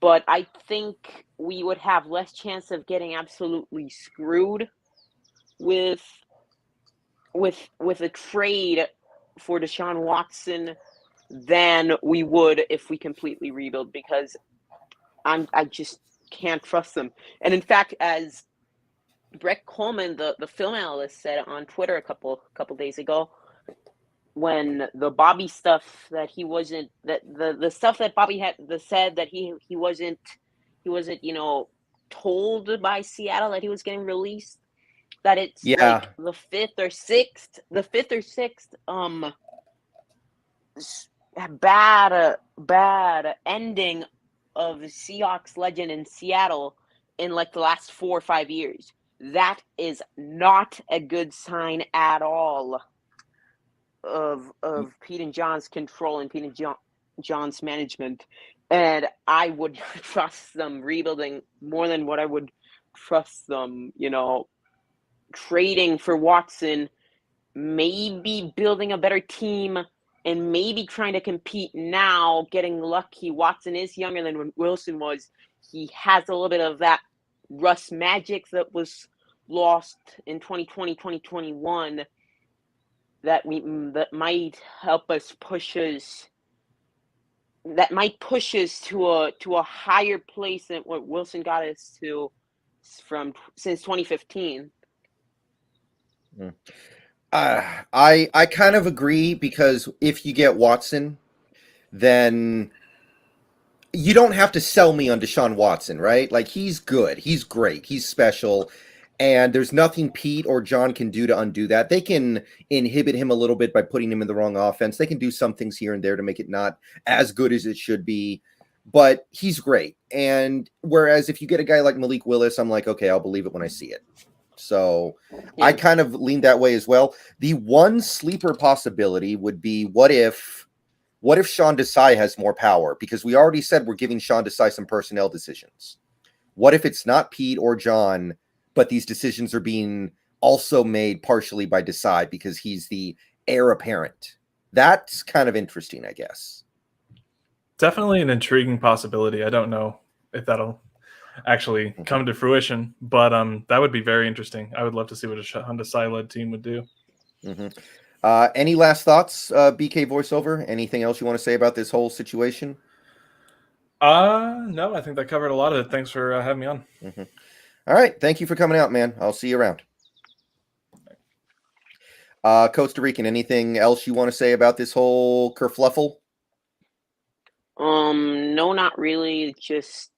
But I think we would have less chance of getting absolutely screwed with a trade for Deshaun Watson than we would if we completely rebuild, because I just can't trust them. And in fact, as Brett Coleman, the film analyst, said on Twitter a couple days ago, when the Bobby stuff that he wasn't, that the stuff that Bobby had said that he wasn't told by Seattle that he was getting released, that it's like the fifth or sixth bad ending of the Seahawks legend in Seattle in like the last 4 or 5 years. That is not a good sign at all of Pete and John's control and Pete and John's management. And I would trust them rebuilding more than what I would trust them, trading for Watson, maybe building a better team, and maybe trying to compete now, getting lucky. Watson is younger than when Wilson was. He has a little bit of that Russ magic that was lost in 2020, 2021, that might help us push us to a higher place than what Wilson got us to since 2015. I kind of agree, because if you get Watson, then you don't have to sell me on Deshaun Watson, right? Like, he's good, he's great, he's special, and there's nothing Pete or John can do to undo that. They can inhibit him a little bit by putting him in the wrong offense. They can do some things here and there to make it not as good as it should be, but he's great. And whereas if you get a guy like Malik Willis, I'm like, okay, I'll believe it when I see it. So I Yeah. kind of lean that way as well. The one sleeper possibility would be, what if Sean Desai has more power? Because we already said we're giving Sean Desai some personnel decisions. What if it's not Pete or John, but these decisions are being also made partially by Desai because he's the heir apparent? That's kind of interesting, I guess. Definitely an intriguing possibility. I don't know if that'll actually come to fruition, but that would be very interesting. I would love to see what a Sean Desai-led team would do. Mm-hmm. Any last thoughts, BK voiceover? Anything else you want to say about this whole situation? No, I think that covered a lot of it. Thanks for having me on. Mm-hmm. All right. Thank you for coming out, man. I'll see you around. Costa Rican, anything else you want to say about this whole kerfluffle? No, not really. Just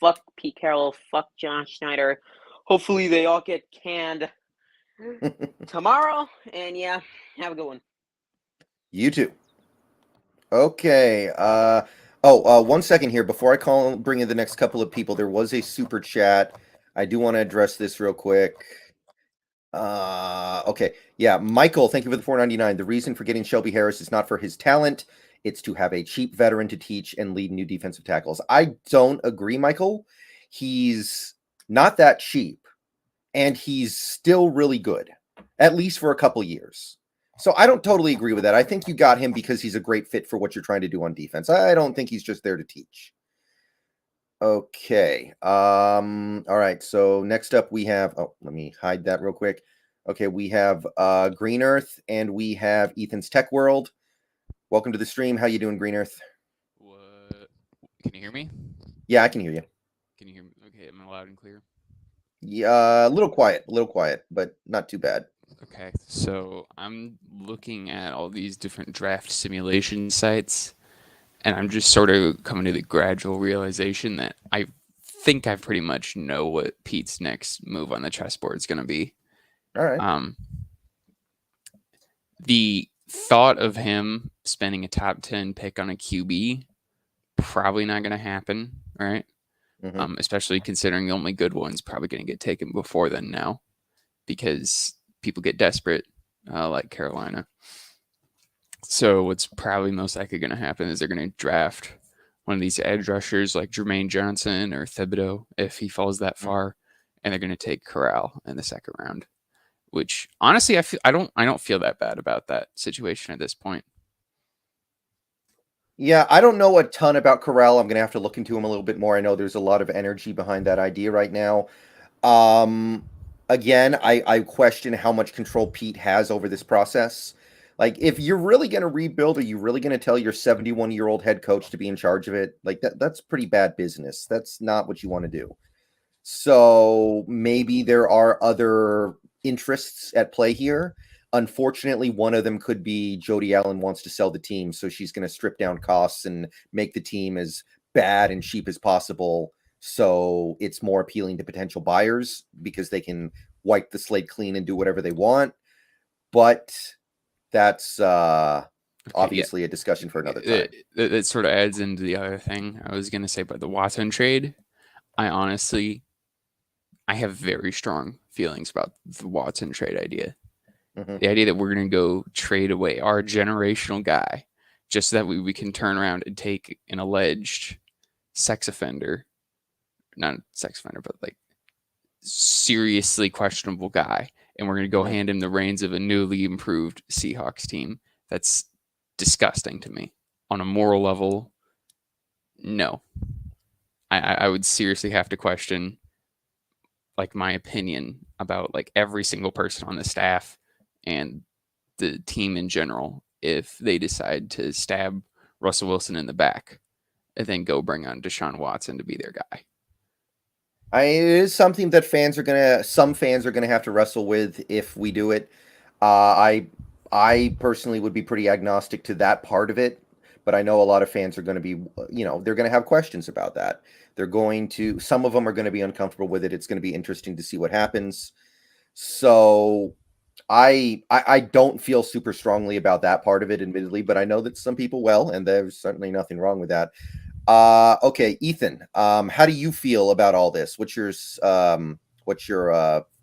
fuck Pete Carroll, fuck John Schneider. Hopefully they all get canned tomorrow. And yeah, have a good one. You too. Okay. 1 second here before I bring in the next couple of people. There was a super chat. I do want to address this real quick. Okay. Yeah, Michael, thank you for the $4.99. The reason for getting Shelby Harris is not for his talent. It's to have a cheap veteran to teach and lead new defensive tackles. I don't agree, Michael. He's not that cheap, and he's still really good, at least for a couple years. So I don't totally agree with that. I think you got him because he's a great fit for what you're trying to do on defense. I don't think he's just there to teach. Okay. All right. So next up we have, let me hide that real quick. Okay, we have Green Earth, and we have Ethan's Tech World. Welcome to the stream. How you doing, Green Earth? What? Can you hear me? Yeah, I can hear you. Can you hear me? Okay, am I loud and clear? Yeah, a little quiet, but not too bad. Okay, so I'm looking at all these different draft simulation sites, and I'm just sort of coming to the gradual realization that I think I pretty much know what Pete's next move on the chessboard is going to be. All right. The thought of him spending a top 10 pick on a QB, probably not going to happen, right? Mm-hmm. Especially considering the only good one's probably going to get taken before then now, because people get desperate, like Carolina. So what's probably most likely going to happen is they're going to draft one of these edge rushers like Jermaine Johnson or Thibodeau if he falls that far, and they're going to take Corral in the second round. Which honestly, I don't feel that bad about that situation at this point. Yeah, I don't know a ton about Corral. I'm going to have to look into him a little bit more. I know there's a lot of energy behind that idea right now. Again, I question how much control Pete has over this process. Like, if you're really going to rebuild, are you really going to tell your 71-year-old head coach to be in charge of it? Like, that's pretty bad business. That's not what you want to do. So maybe there are other interests at play here. Unfortunately, one of them could be Jody Allen wants to sell the team, so she's going to strip down costs and make the team as bad and cheap as possible, so it's more appealing to potential buyers because they can wipe the slate clean and do whatever they want. But that's obviously a discussion for another time. That sort of adds into the other thing I was going to say about the Watson trade. I have very strong feelings about the Watson trade idea. Mm-hmm. The idea that we're going to go trade away our generational guy just so that we can turn around and take an alleged sex offender, not sex offender, but like seriously questionable guy, and we're going to go hand him the reins of a newly improved Seahawks team. That's disgusting to me. On a moral level, no. I would seriously have to question like my opinion about like every single person on the staff and the team in general if they decide to stab Russell Wilson in the back and then go bring on Deshaun Watson to be their guy. It is something that some fans are gonna have to wrestle with if we do it. I personally would be pretty agnostic to that part of it, but I know a lot of fans are going to be, they're going to have questions about that. Some of them are going to be uncomfortable with it. It's going to be interesting to see what happens. So I don't feel super strongly about that part of it, admittedly, but I know that some people will, and there's certainly nothing wrong with that. Okay, Ethan, how do you feel about all this? What's your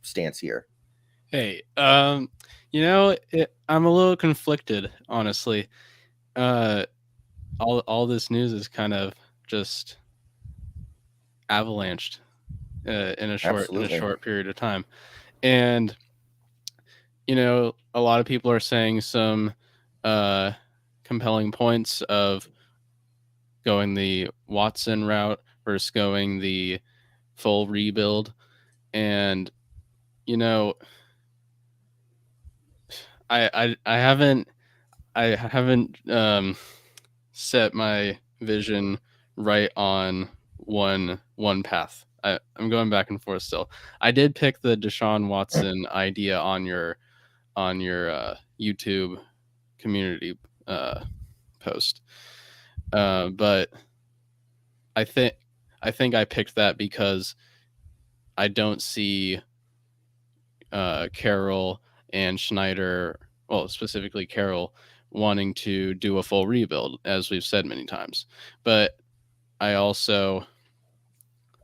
stance here? Hey, I'm a little conflicted, honestly. All this news is kind of just avalanched in a short period of time, and a lot of people are saying some compelling points of going the Watson route versus going the full rebuild, and I haven't set my vision right on one path. I'm going back and forth still. I did pick the Deshaun Watson idea on your YouTube community post, but I think I picked that because I don't see Carroll and Schneider, well, specifically Carroll, wanting to do a full rebuild, as we've said many times. But I also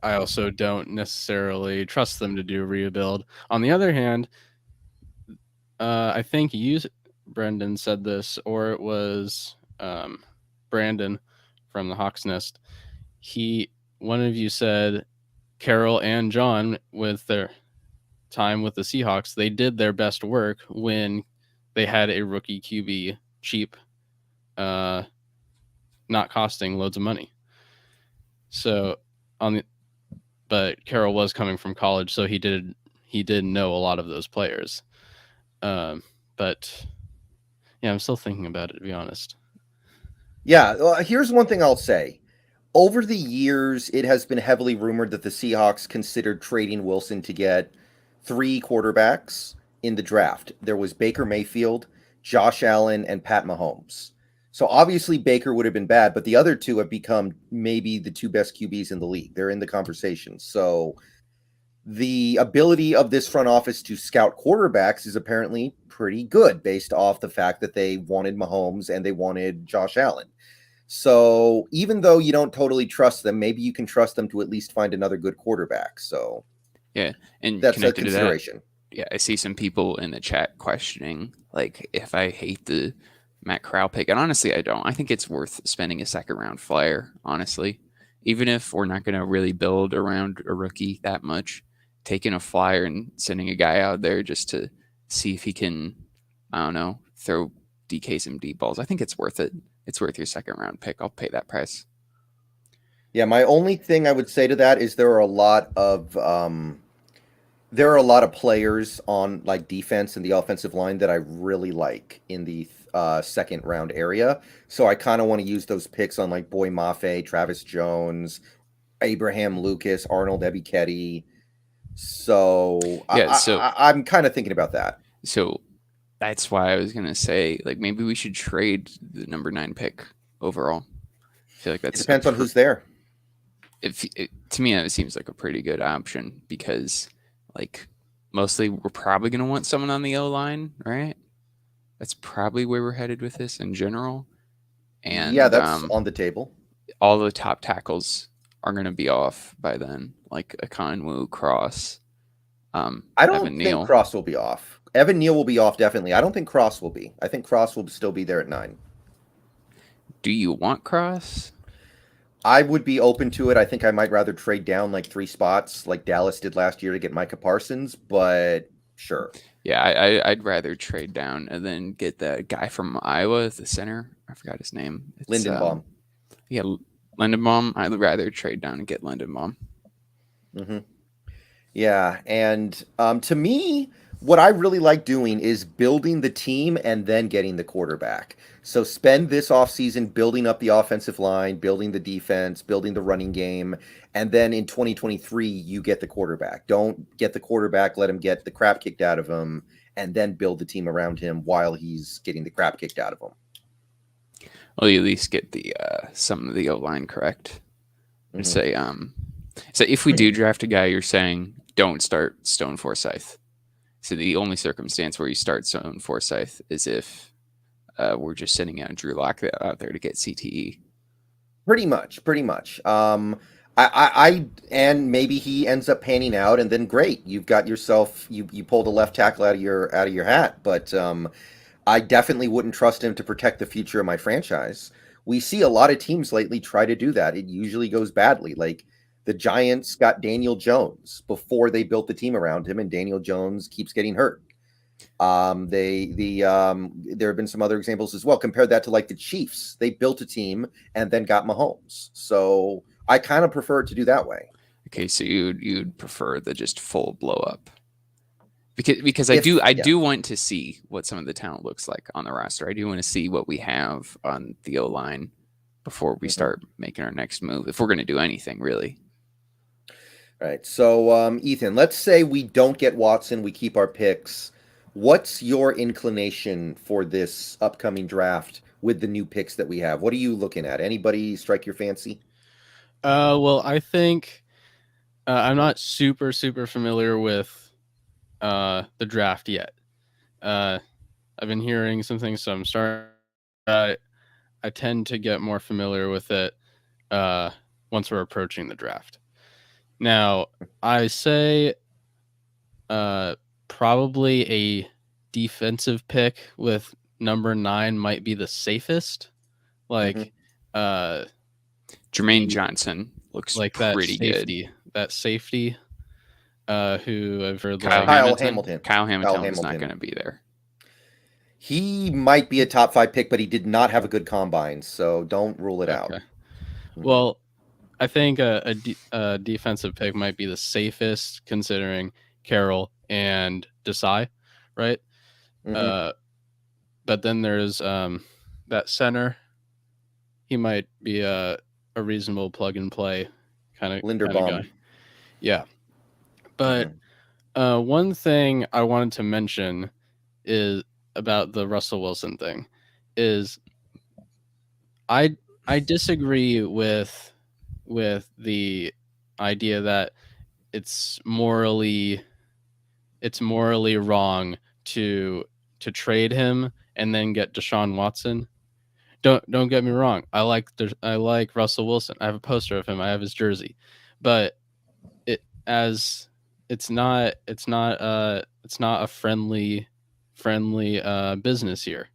don't necessarily trust them to do a rebuild. On the other hand, I think you, Brendan, said this, or it was Brandon from the Hawks Nest. One of you said Carroll and John, with their time with the Seahawks, they did their best work when they had a rookie QB cheap, not costing loads of money. So but Carroll was coming from college, so he did know a lot of those players. But yeah, I'm still thinking about it, to be honest. Yeah, well, here's one thing I'll say. Over the years, it has been heavily rumored that the Seahawks considered trading Wilson to get 3 quarterbacks in the draft. There was Baker Mayfield, Josh Allen, and Pat Mahomes. So obviously Baker would have been bad, but the other two have become maybe the 2 best QBs in the league. They're in the conversation. So the ability of this front office to scout quarterbacks is apparently pretty good based off the fact that they wanted Mahomes and they wanted Josh Allen. So even though you don't totally trust them, maybe you can trust them to at least find another good quarterback. So yeah, and that's a connected to consideration. that, yeah, I see some people in the chat questioning, like, if I hate the Matt Corral pick, and honestly, I don't. I think it's worth spending a second round flyer, honestly. Even if we're not going to really build around a rookie that much, taking a flyer and sending a guy out there just to see if he can, I don't know, throw DK some deep balls, I think it's worth it. It's worth your second round pick. I'll pay that price. Yeah, my only thing I would say to that is there are a lot of players on like defense and the offensive line that I really like in the second round area. So I kind of want to use those picks on like Boy Mafe, Travis Jones, Abraham Lucas, Arnold Ebiketie. So yeah, I'm kind of thinking about that. So that's why I was gonna say, like, maybe we should trade the number 9 pick overall. I feel like It depends on who's there. To me, it seems like a pretty good option because, like, mostly we're probably gonna want someone on the O-line, right? That's probably where we're headed with this in general. And yeah, that's on the table. All the top tackles are gonna be off by then, like Akonwu, Cross. I don't think Cross will be off. Evan Neal will be off, definitely. I don't think Cross will be. I think Cross will still be there at 9. Do you want Cross? I would be open to it. I think I might rather trade down like 3 spots like Dallas did last year to get Micah Parsons, but sure. Yeah, I'd rather trade down and then get the guy from Iowa, the center. I forgot his name. It's, Lindenbaum. Yeah, Lindenbaum. I'd rather trade down and get Lindenbaum. Mm-hmm. Yeah, and to me, what I really like doing is building the team and then getting the quarterback. So spend this offseason building up the offensive line, building the defense, building the running game, and then in 2023 you get the quarterback. Don't get the quarterback, let him get the crap kicked out of him, and then build the team around him while he's getting the crap kicked out of him. Well, you at least get the some of the O-line correct. And say so if we do draft a guy, you're saying don't start Stone Forsyth. So the only circumstance where you start Stone Forsyth is if we're just sending out Drew Lock out there to get CTE. Pretty much. I and maybe he ends up panning out, and then great, you've got yourself you pulled a left tackle out of your hat. But I definitely wouldn't trust him to protect the future of my franchise. We see a lot of teams lately try to do that. It usually goes badly. Like the Giants got Daniel Jones before they built the team around him, and Daniel Jones keeps getting hurt. There have been some other examples as well. Compare that to like the Chiefs. They built a team and then got Mahomes. So I kind of prefer to do that way. Okay, so you'd prefer the just full blow up. Because I do want to see what some of the talent looks like on the roster. I do want to see what we have on the O-line before we start making our next move, if we're going to do anything, really. All right. So, Ethan, let's say we don't get Watson, we keep our picks. What's your inclination for this upcoming draft with the new picks that we have? What are you looking at? Anybody strike your fancy? Well, I think I'm not super familiar with the draft yet. I've been hearing some things, so I'm starting. I tend to get more familiar with it once we're approaching the draft. Now, I say probably a defensive pick with number 9 might be the safest. Like Jermaine Johnson looks like pretty good. That safety. Who I've heard Kyle Hamilton. Kyle Hamilton is not going to be there. He might be a top 5 pick, but he did not have a good combine, so don't rule it out. Well, I think a defensive pick might be the safest, considering Carroll and Desai, right? But then there's that center. He might be a reasonable plug and play kind of guy. Yeah. But one thing I wanted to mention is about the Russell Wilson thing is I disagree with the idea that it's morally wrong to trade him and then get Deshaun Watson. Don't get me wrong. I like Russell Wilson. I have a poster of him. I have his jersey, but it's not a friendly business here.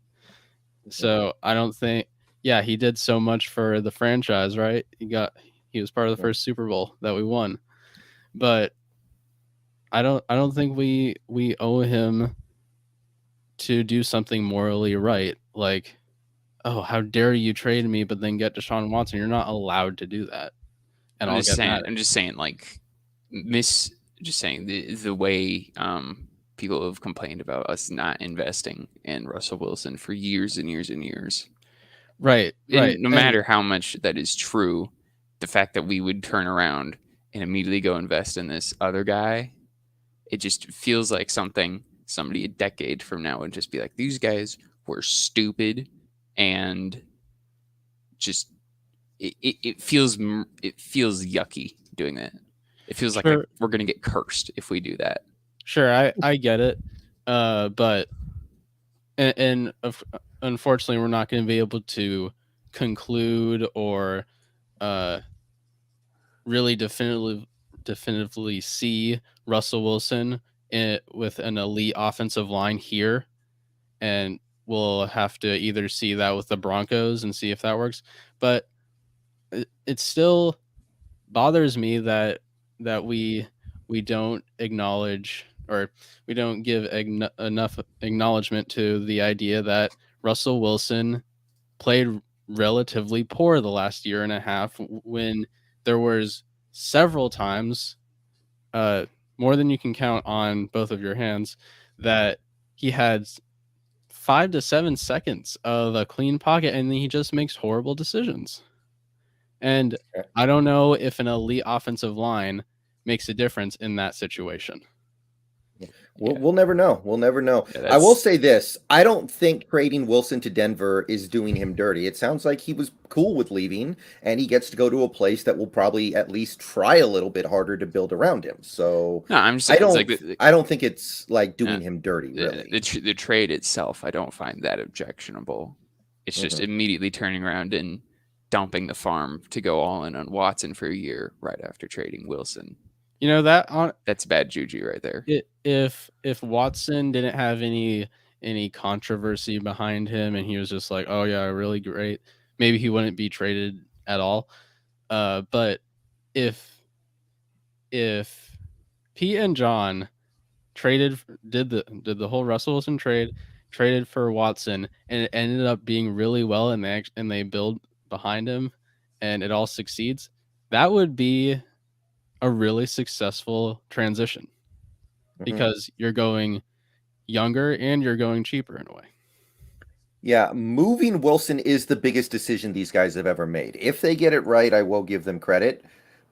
So I don't think. Yeah, he did so much for the franchise, right? He was part of the first Super Bowl that we won, but I don't think we owe him to do something morally right. Like, oh, how dare you trade me, but then get Deshaun Watson? You're not allowed to do that. And I'm just saying, like, the way people have complained about us not investing in Russell Wilson for years and years and years. Right. No matter how much that is true, the fact that we would turn around and immediately go invest in this other guy, it just feels like somebody a decade from now would just be like, these guys were stupid, and just it feels yucky doing that. It feels like we're going to get cursed if we do that. Sure, I get it. But unfortunately, we're not going to be able to conclude or really definitively see Russell Wilson with an elite offensive line here. And we'll have to either see that with the Broncos and see if that works. But it still bothers me that we don't acknowledge, or we don't give enough acknowledgement to the idea that Russell Wilson played relatively poor the last year and a half, when there was several times, more than you can count on both of your hands, that he had 5 to 7 seconds of a clean pocket, and he just makes horrible decisions. And I don't know if an elite offensive line makes a difference in that situation. We'll never know. We'll never know. Yeah, I will say this. I don't think trading Wilson to Denver is doing him dirty. It sounds like he was cool with leaving, and he gets to go to a place that will probably at least try a little bit harder to build around him. So No, I'm just saying, I don't think it's like doing him dirty, really. The trade itself, I don't find that objectionable. It's just immediately turning around and dumping the farm to go all in on Watson for a year right after trading Wilson. You know, that's bad juju right there. If Watson didn't have any controversy behind him and he was just like, oh yeah, really great, maybe he wouldn't be traded at all. But if Pete and John did the whole Russell Wilson traded for Watson, and it ended up being really well, and they build behind him and it all succeeds, that would be a really successful transition because you're going younger and you're going cheaper in a way. Yeah, moving Wilson is the biggest decision these guys have ever made. If they get it right, I will give them credit,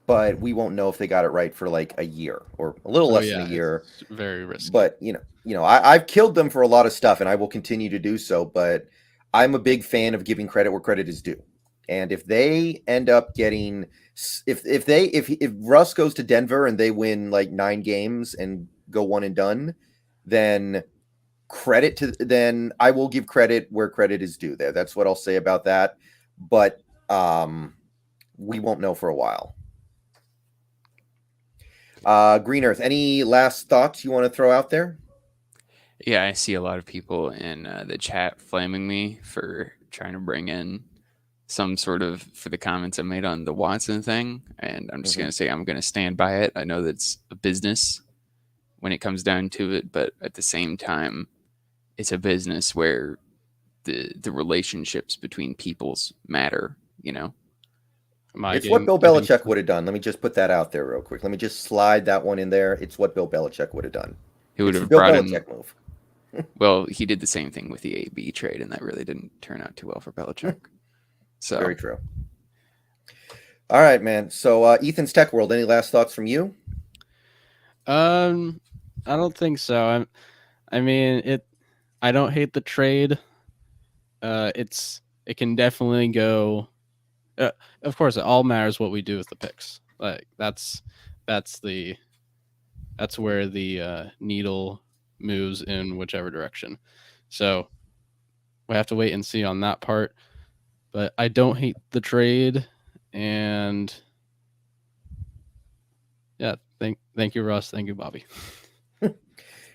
but we won't know if they got it right for like a year or a little less than a year. It's very risky. But I've killed them for a lot of stuff, and I will continue to do so. But I'm a big fan of giving credit where credit is due. And if they end up getting, if Russ goes to Denver and they win like 9 games and go one and done, then I will give credit where credit is due there. That's what I'll say about that. But we won't know for a while. Green Earth, any last thoughts you want to throw out there? Yeah, I see a lot of people in the chat flaming me for trying to bring in some sort of, for the comments I made on the Watson thing. And I'm just going to say I'm going to stand by it. I know that's a business when it comes down to it, but at the same time, it's a business where the relationships between peoples matter, you know? It's what Bill Belichick would have done. Let me just put that out there real quick. Let me just slide that one in there. It's what Bill Belichick would have done. He would have brought in. Move. Well, he did the same thing with the AB trade, and that really didn't turn out too well for Belichick. So very true. All right, man. So Ethan's Tech World. Any last thoughts from you? I don't think so. I mean, I don't hate the trade. It can definitely go. Of course, it all matters what we do with the picks. Like that's where the needle moves in whichever direction. So we have to wait and see on that part. But I don't hate the trade, and yeah, thank you, Russ. Thank you, Bobby.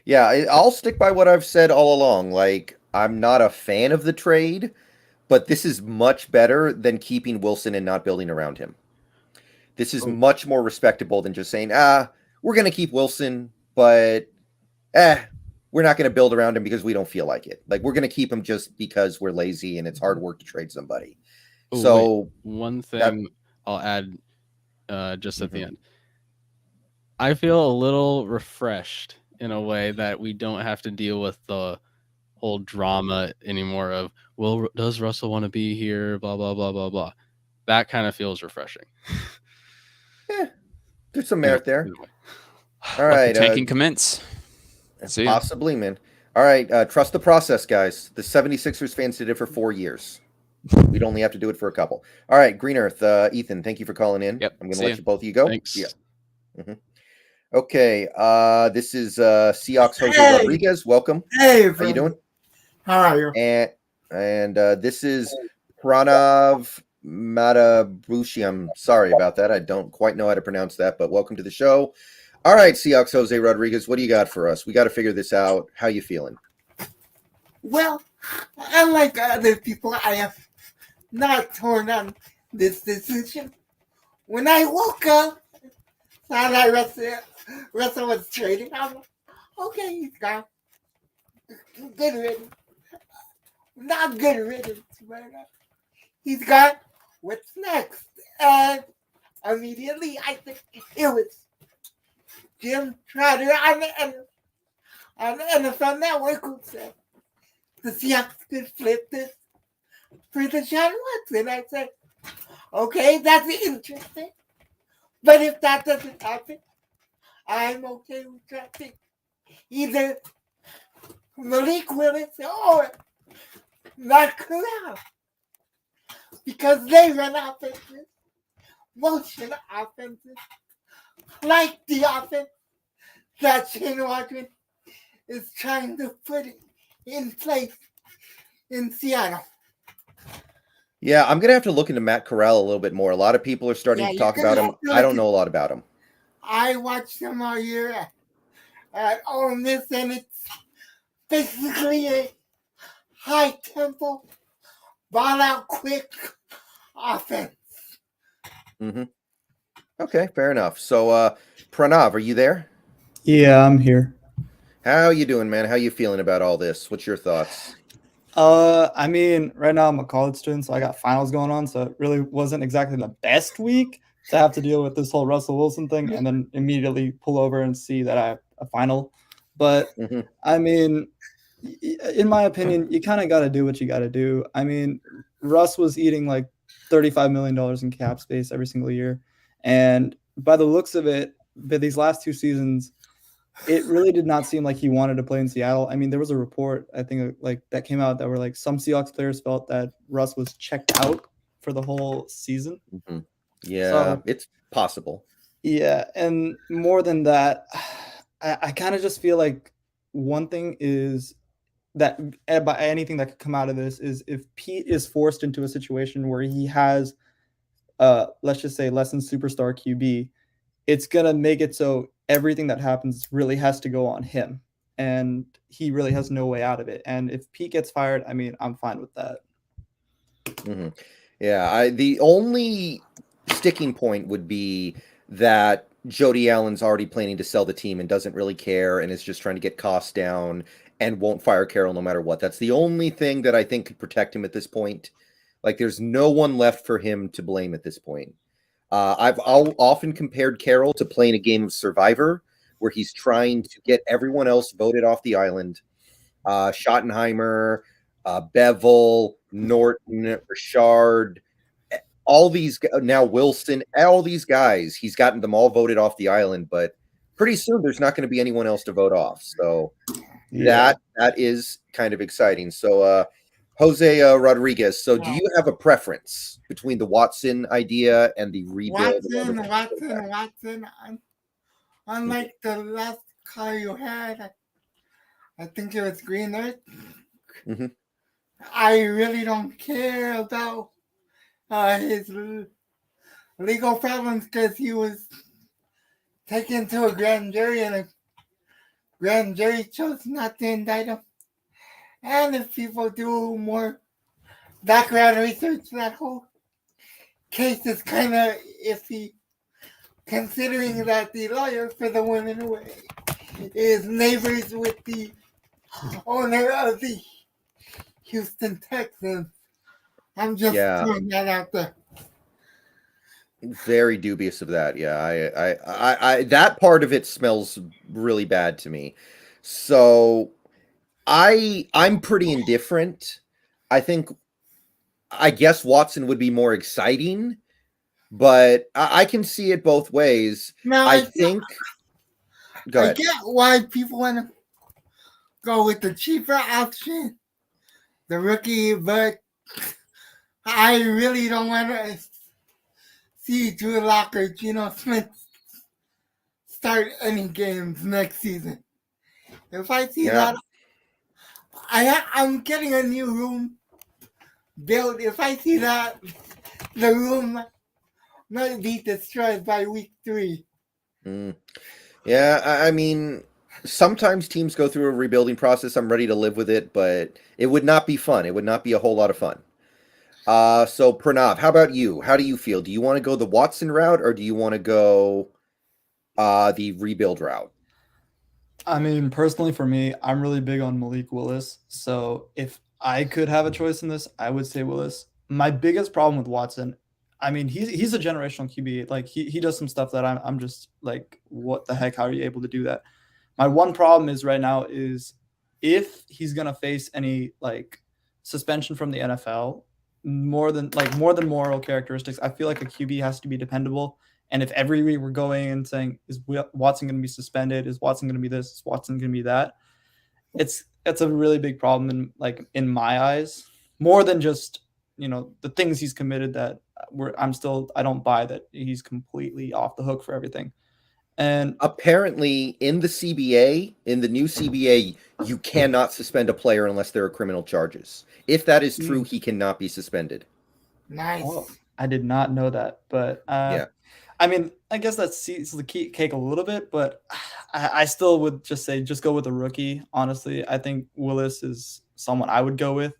Yeah, I'll stick by what I've said all along. Like, I'm not a fan of the trade, but this is much better than keeping Wilson and not building around him. This is much more respectable than just saying, we're going to keep Wilson, but we're not going to build around him because we don't feel like it. Like, we're going to keep him just because we're lazy and it's hard work to trade somebody. So one thing I'll add just at the end. I feel a little refreshed in a way that we don't have to deal with the whole drama anymore of, well, does Russell want to be here? Blah, blah, blah, blah, blah. That kind of feels refreshing. There's some merit there. All right. Tanking commence. Possibly, man. All right. Trust the process, guys. The 76ers fans did it for 4 years. We'd only have to do it for a couple. All right. Green Earth, Ethan, thank you for calling in. Yep. I'm going to let you both of you go. Thanks. Yeah. Okay. This is Seahawks Jose Rodriguez. Welcome. Hey, how you doing? How are you? And this is Pranav Matabushi. I'm sorry about that. I don't quite know how to pronounce that, but welcome to the show. All right, Seahawks Jose Rodriguez, what do you got for us? We got to figure this out. How you feeling? Well, unlike other people, I have not torn on this decision. When I woke up, thought I Russell was trading. I'm like, okay, he's gone. Good riddance. Not good riddance, but he's gone. What's next? And immediately, I think it was Jim Trotter. And on NFL Network who said the Seahawks could flip this for Deshaun Watson. I said, okay, that's interesting. But if that doesn't happen, I'm okay with drafting either Malik Willis or Matt Corral because they run offenses, motion offenses, like the offense that Shane Wagner is trying to put in place in Seattle. Yeah, I'm gonna have to look into Matt Corral a little bit more. A lot of people are starting to talk about him. I don't know a lot about him. I watched him all year at Ole Miss, and it's basically a high tempo, ball out quick offense. Mm-hmm. Okay, fair enough. So, Pranav, are you there? Yeah, I'm here. How you doing, man? How you feeling about all this? What's your thoughts? I mean, right now I'm a college student, so I got finals going on, so it really wasn't exactly the best week to have to deal with this whole Russell Wilson thing and then immediately pull over and see that I have a final. But I mean, in my opinion, you kind of got to do what you got to do. I mean, Russ was eating like $35 million in cap space every single year. And by the looks of it, but these last two seasons, it really did not seem like he wanted to play in Seattle. I mean, there was a report, I think, like that came out that were like some Seahawks players felt that Russ was checked out for the whole season. Mm-hmm. Yeah, So, it's possible. yeah, and more than that, I kind of just feel like one thing is that by anything that could come out of this is if Pete is forced into a situation where he has, let's just say, less than superstar QB, it's gonna make it so everything that happens really has to go on him, and he really has no way out of it. And if Pete gets fired, I mean, I'm fine with that. Mm-hmm. Yeah, the only sticking point would be that Jody Allen's already planning to sell the team and doesn't really care and is just trying to get costs down and won't fire Carroll no matter what. That's the only thing that I think could protect him at this point. Like, there's no one left for him to blame at this point. I've often compared Carroll to playing a game of Survivor where he's trying to get everyone else voted off the island. Schottenheimer, Bevel, Norton, Richard, all these, now Wilson, all these guys, he's gotten them all voted off the island, but pretty soon there's not going to be anyone else to vote off. So that is kind of exciting. So Jose Rodriguez, so do you have a preference between the Watson idea and the rebuild? Watson. Unlike the last call you had, I think it was Green Earth. Mm-hmm. I really don't care about his legal problems because he was taken to a grand jury and a grand jury chose not to indict him. And if people do more background research, that whole case is kind of iffy, considering that the lawyer for the women away is neighbors with the owner of the Houston Texans. I'm just throwing that out there. Very dubious of that. Yeah, I that part of it smells really bad to me. So I'm pretty indifferent. I guess Watson would be more exciting, but I can see it both ways. Now, I think. Go ahead. I get why people want to go with the cheaper option, the rookie, but I really don't want to see Drew Lock or Geno Smith start any games next season. If I see that, I'm getting a new room built. If I see that, the room might be destroyed by week 3. Yeah, I mean, sometimes teams go through a rebuilding process. I'm ready to live with it, but it would not be fun. It would not be a whole lot of fun. So Pranav, how about you? How do you feel? Do you want to go the Watson route or do you want to go the rebuild route? I mean, personally for me, I'm really big on Malik Willis. So if I could have a choice in this, I would say Willis. My biggest problem with Watson, I mean, he's a generational QB. Like he does some stuff that I'm just like, what the heck? How are you able to do that? My one problem is right now is if he's gonna face any like suspension from the NFL, more than moral characteristics, I feel like a QB has to be dependable. And if every week we're going and saying, is Watson going to be suspended? Is Watson going to be this? Is Watson going to be that? It's a really big problem in my eyes, more than just, the things he's committed that I don't buy that he's completely off the hook for everything. And apparently in the CBA, in the new CBA, you cannot suspend a player unless there are criminal charges. If that is true, he cannot be suspended. Nice. Oh, I did not know that, but yeah. I mean, I guess that sees the cake a little bit, but I still would just say go with a rookie. Honestly, I think Willis is someone I would go with.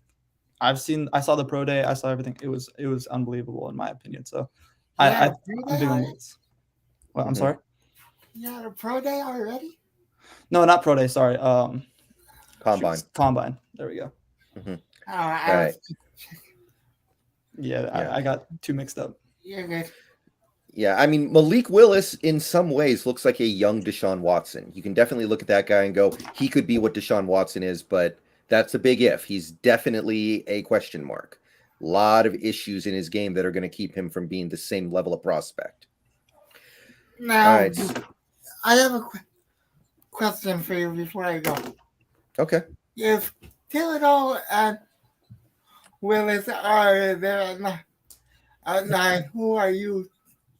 I saw the pro day, I saw everything. It was unbelievable in my opinion. So I'm big on Willis. Well, I'm sorry. You had a pro day already? No, not pro day. Sorry. Combine. Combine. There we go. Mm-hmm. All right. Yeah. I got too mixed up. You're good. Yeah, I mean, Malik Willis in some ways looks like a young Deshaun Watson. You can definitely look at that guy and go, he could be what Deshaun Watson is, but that's a big if. He's definitely a question mark. A lot of issues in his game that are going to keep him from being the same level of prospect. Now, all right. I have a question for you before I go. Okay. If Thibodeau and Willis are there at 9, who are you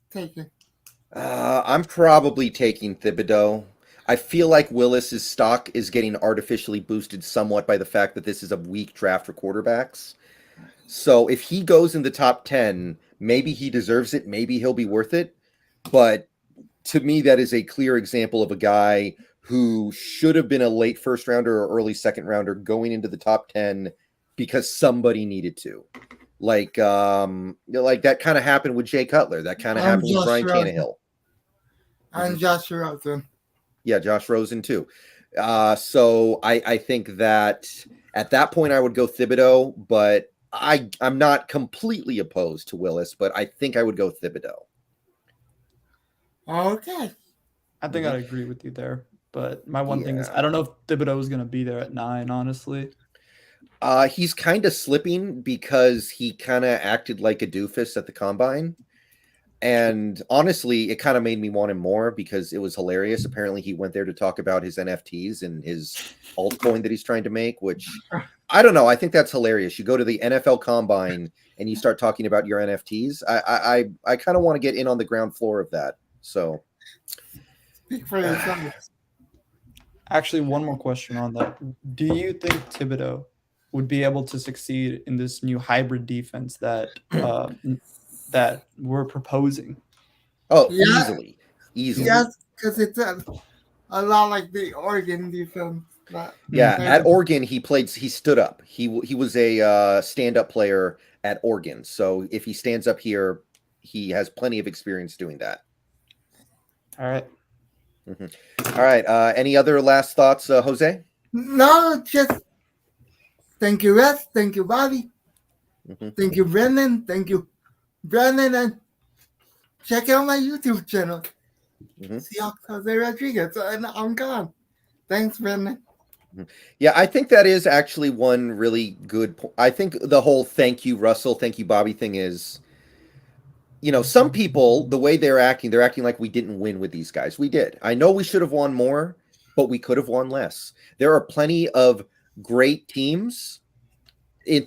taking? I'm probably taking Thibodeau. I feel like Willis's stock is getting artificially boosted somewhat by the fact that this is a weak draft for quarterbacks. So if he goes in the top 10, maybe he deserves it. Maybe he'll be worth it. But to me, that is a clear example of a guy who should have been a late first rounder or early second rounder going into the top 10 because somebody needed to. Like that kind of happened with Jay Cutler. That kind of happened with Brian Tannehill. And Josh Rosen. Yeah, Josh Rosen too. So I think that at that point I would go Thibodeau, but I'm not completely opposed to Willis, but I think I would go Thibodeau. Okay. I think I'd agree with you there. But my one thing is I don't know if Thibodeau is going to be there at 9, honestly. He's kind of slipping because he kind of acted like a doofus at the combine. And honestly, it kind of made me want him more because it was hilarious. Apparently, he went there to talk about his NFTs and his altcoin that he's trying to make, which I don't know. I think that's hilarious. You go to the NFL combine and you start talking about your NFTs. I kind of want to get in on the ground floor of that. So, speak for yourself. Actually, one more question on that. Do you think Thibodeau would be able to succeed in this new hybrid defense that that we're proposing? Oh, easily. Yes, because it's a lot like the Oregon defense. At Oregon, he stood up. He was a stand-up player at Oregon. So if he stands up here, he has plenty of experience doing that. All right. All right. Any other last thoughts, Jose? No, just thank you, Wes. Thank you, Bobby. Thank you, Brendan. Thank you, Brendan. And check out my YouTube channel. Seahawks Jose Rodriguez. And I'm gone. Thanks, Brendan. Yeah, I think that is actually one really good point. I think the whole thank you, Russell, thank you, Bobby thing is, some people, the way they're acting like we didn't win with these guys. We did. I know we should have won more, but we could have won less. There are plenty of great teams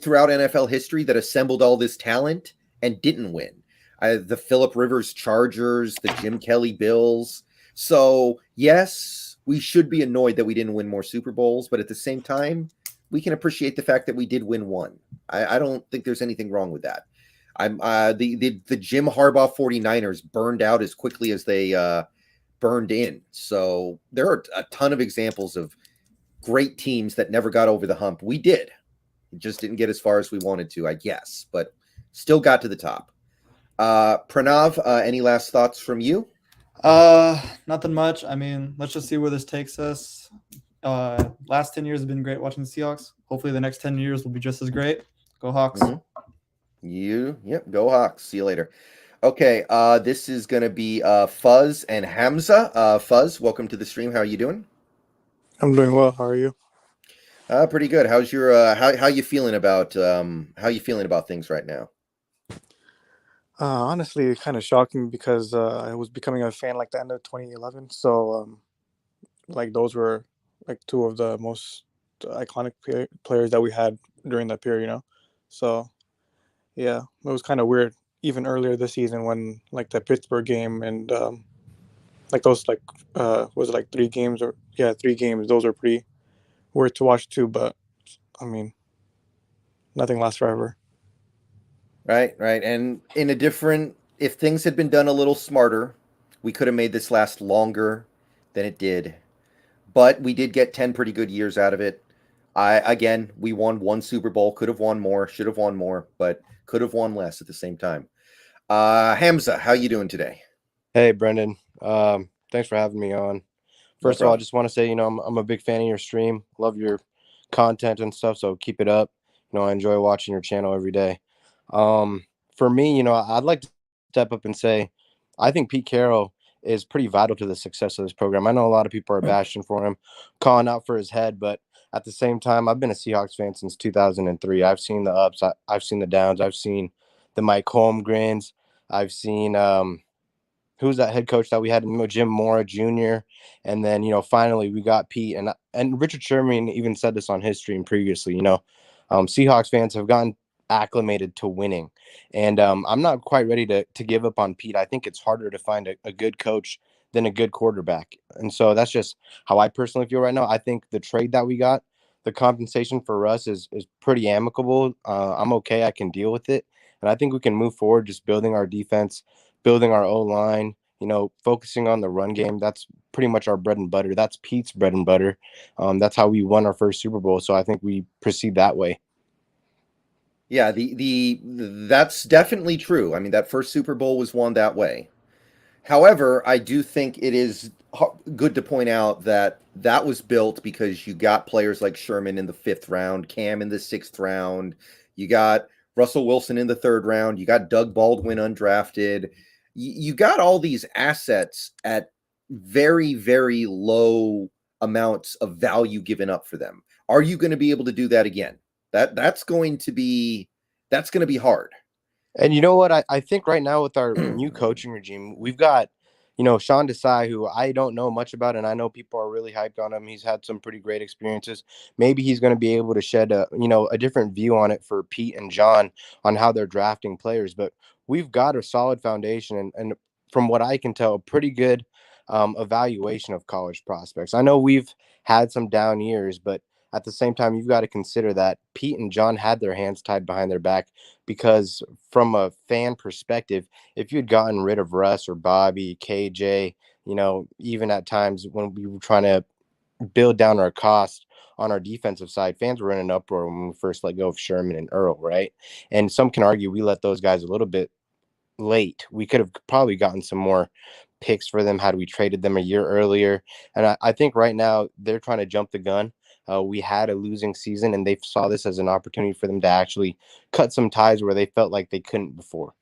throughout NFL history that assembled all this talent and didn't win. The Phillip Rivers Chargers, the Jim Kelly Bills. So, yes, we should be annoyed that we didn't win more Super Bowls, but at the same time, we can appreciate the fact that we did win one. I don't think there's anything wrong with that. The Jim Harbaugh 49ers burned out as quickly as they burned in. So there are a ton of examples of great teams that never got over the hump. We did. It just didn't get as far as we wanted to, I guess, but still got to the top. Pranav, any last thoughts from you? Nothing much. I mean, let's just see where this takes us. Last 10 years have been great watching the Seahawks. Hopefully the next 10 years will be just as great. Go Hawks. Yep, go Hawks. See you later. Okay, this is going to be Fuzz and Hamza. Fuzz, welcome to the stream. How are you doing? I'm doing well. How are you? Pretty good. How's your how you feeling about things right now? Honestly, kind of shocking because I was becoming a fan like the end of 2011. So, like those were like two of the most iconic players that we had during that period. So yeah, it was kind of weird. Even earlier this season when like the Pittsburgh game and like those like was it like 3 games or 3 games? Those are pretty weird to watch too. But I mean, nothing lasts forever. Right. And if things had been done a little smarter, we could have made this last longer than it did. But we did get 10 pretty good years out of it. We won one Super Bowl, could have won more, should have won more, but could have won less at the same time. Hamza, how you doing today? Hey, Brendon. Thanks for having me on. First of all, I just want to say, I'm a big fan of your stream. Love your content and stuff, so keep it up. I enjoy watching your channel every day. For me, I'd like to step up and say, I think Pete Carroll is pretty vital to the success of this program. I know a lot of people are bashing for him, calling out for his head, but at the same time, I've been a Seahawks fan since 2003. I've seen the ups, I've seen the downs, I've seen the Mike Holmgrens, I've seen who's that head coach that we had, Jim Mora Jr. And then, finally we got Pete, and Richard Sherman even said this on his stream previously. Seahawks fans have gotten acclimated to winning, and I'm not quite ready to give up on Pete. I think it's harder to find a good coach than a good quarterback, and so that's just how I personally feel right now. I think the trade that we got, the compensation for us is pretty amicable. I'm okay. I can deal with it, and I think we can move forward, just building our defense, building our O-line, focusing on the run game. That's pretty much our bread and butter. That's Pete's bread and butter. That's how we won our first Super Bowl. So I think we proceed that way. Yeah, that's definitely true. I mean, that first Super Bowl was won that way. However, I do think it is good to point out that was built because you got players like Sherman in the 5th round, Cam in the 6th round, you got Russell Wilson in the 3rd round, you got Doug Baldwin undrafted. You got all these assets at very, very low amounts of value given up for them. Are you going to be able to do that again? That's going to be hard. And you know what? I think right now with our new coaching regime, we've got, Sean Desai, who I don't know much about, and I know people are really hyped on him. He's had some pretty great experiences. Maybe he's going to be able to shed a different view on it for Pete and John on how they're drafting players. But we've got a solid foundation, and from what I can tell, a pretty good evaluation of college prospects. I know we've had some down years, but at the same time, you've got to consider that Pete and John had their hands tied behind their back because from a fan perspective, if you had gotten rid of Russ or Bobby, KJ, even at times when we were trying to build down our cost on our defensive side, fans were in an uproar when we first let go of Sherman and Earl, right? And some can argue we let those guys a little bit late. We could have probably gotten some more picks for them had we traded them a year earlier. And I think right now they're trying to jump the gun. We had a losing season, and they saw this as an opportunity for them to actually cut some ties where they felt like they couldn't before.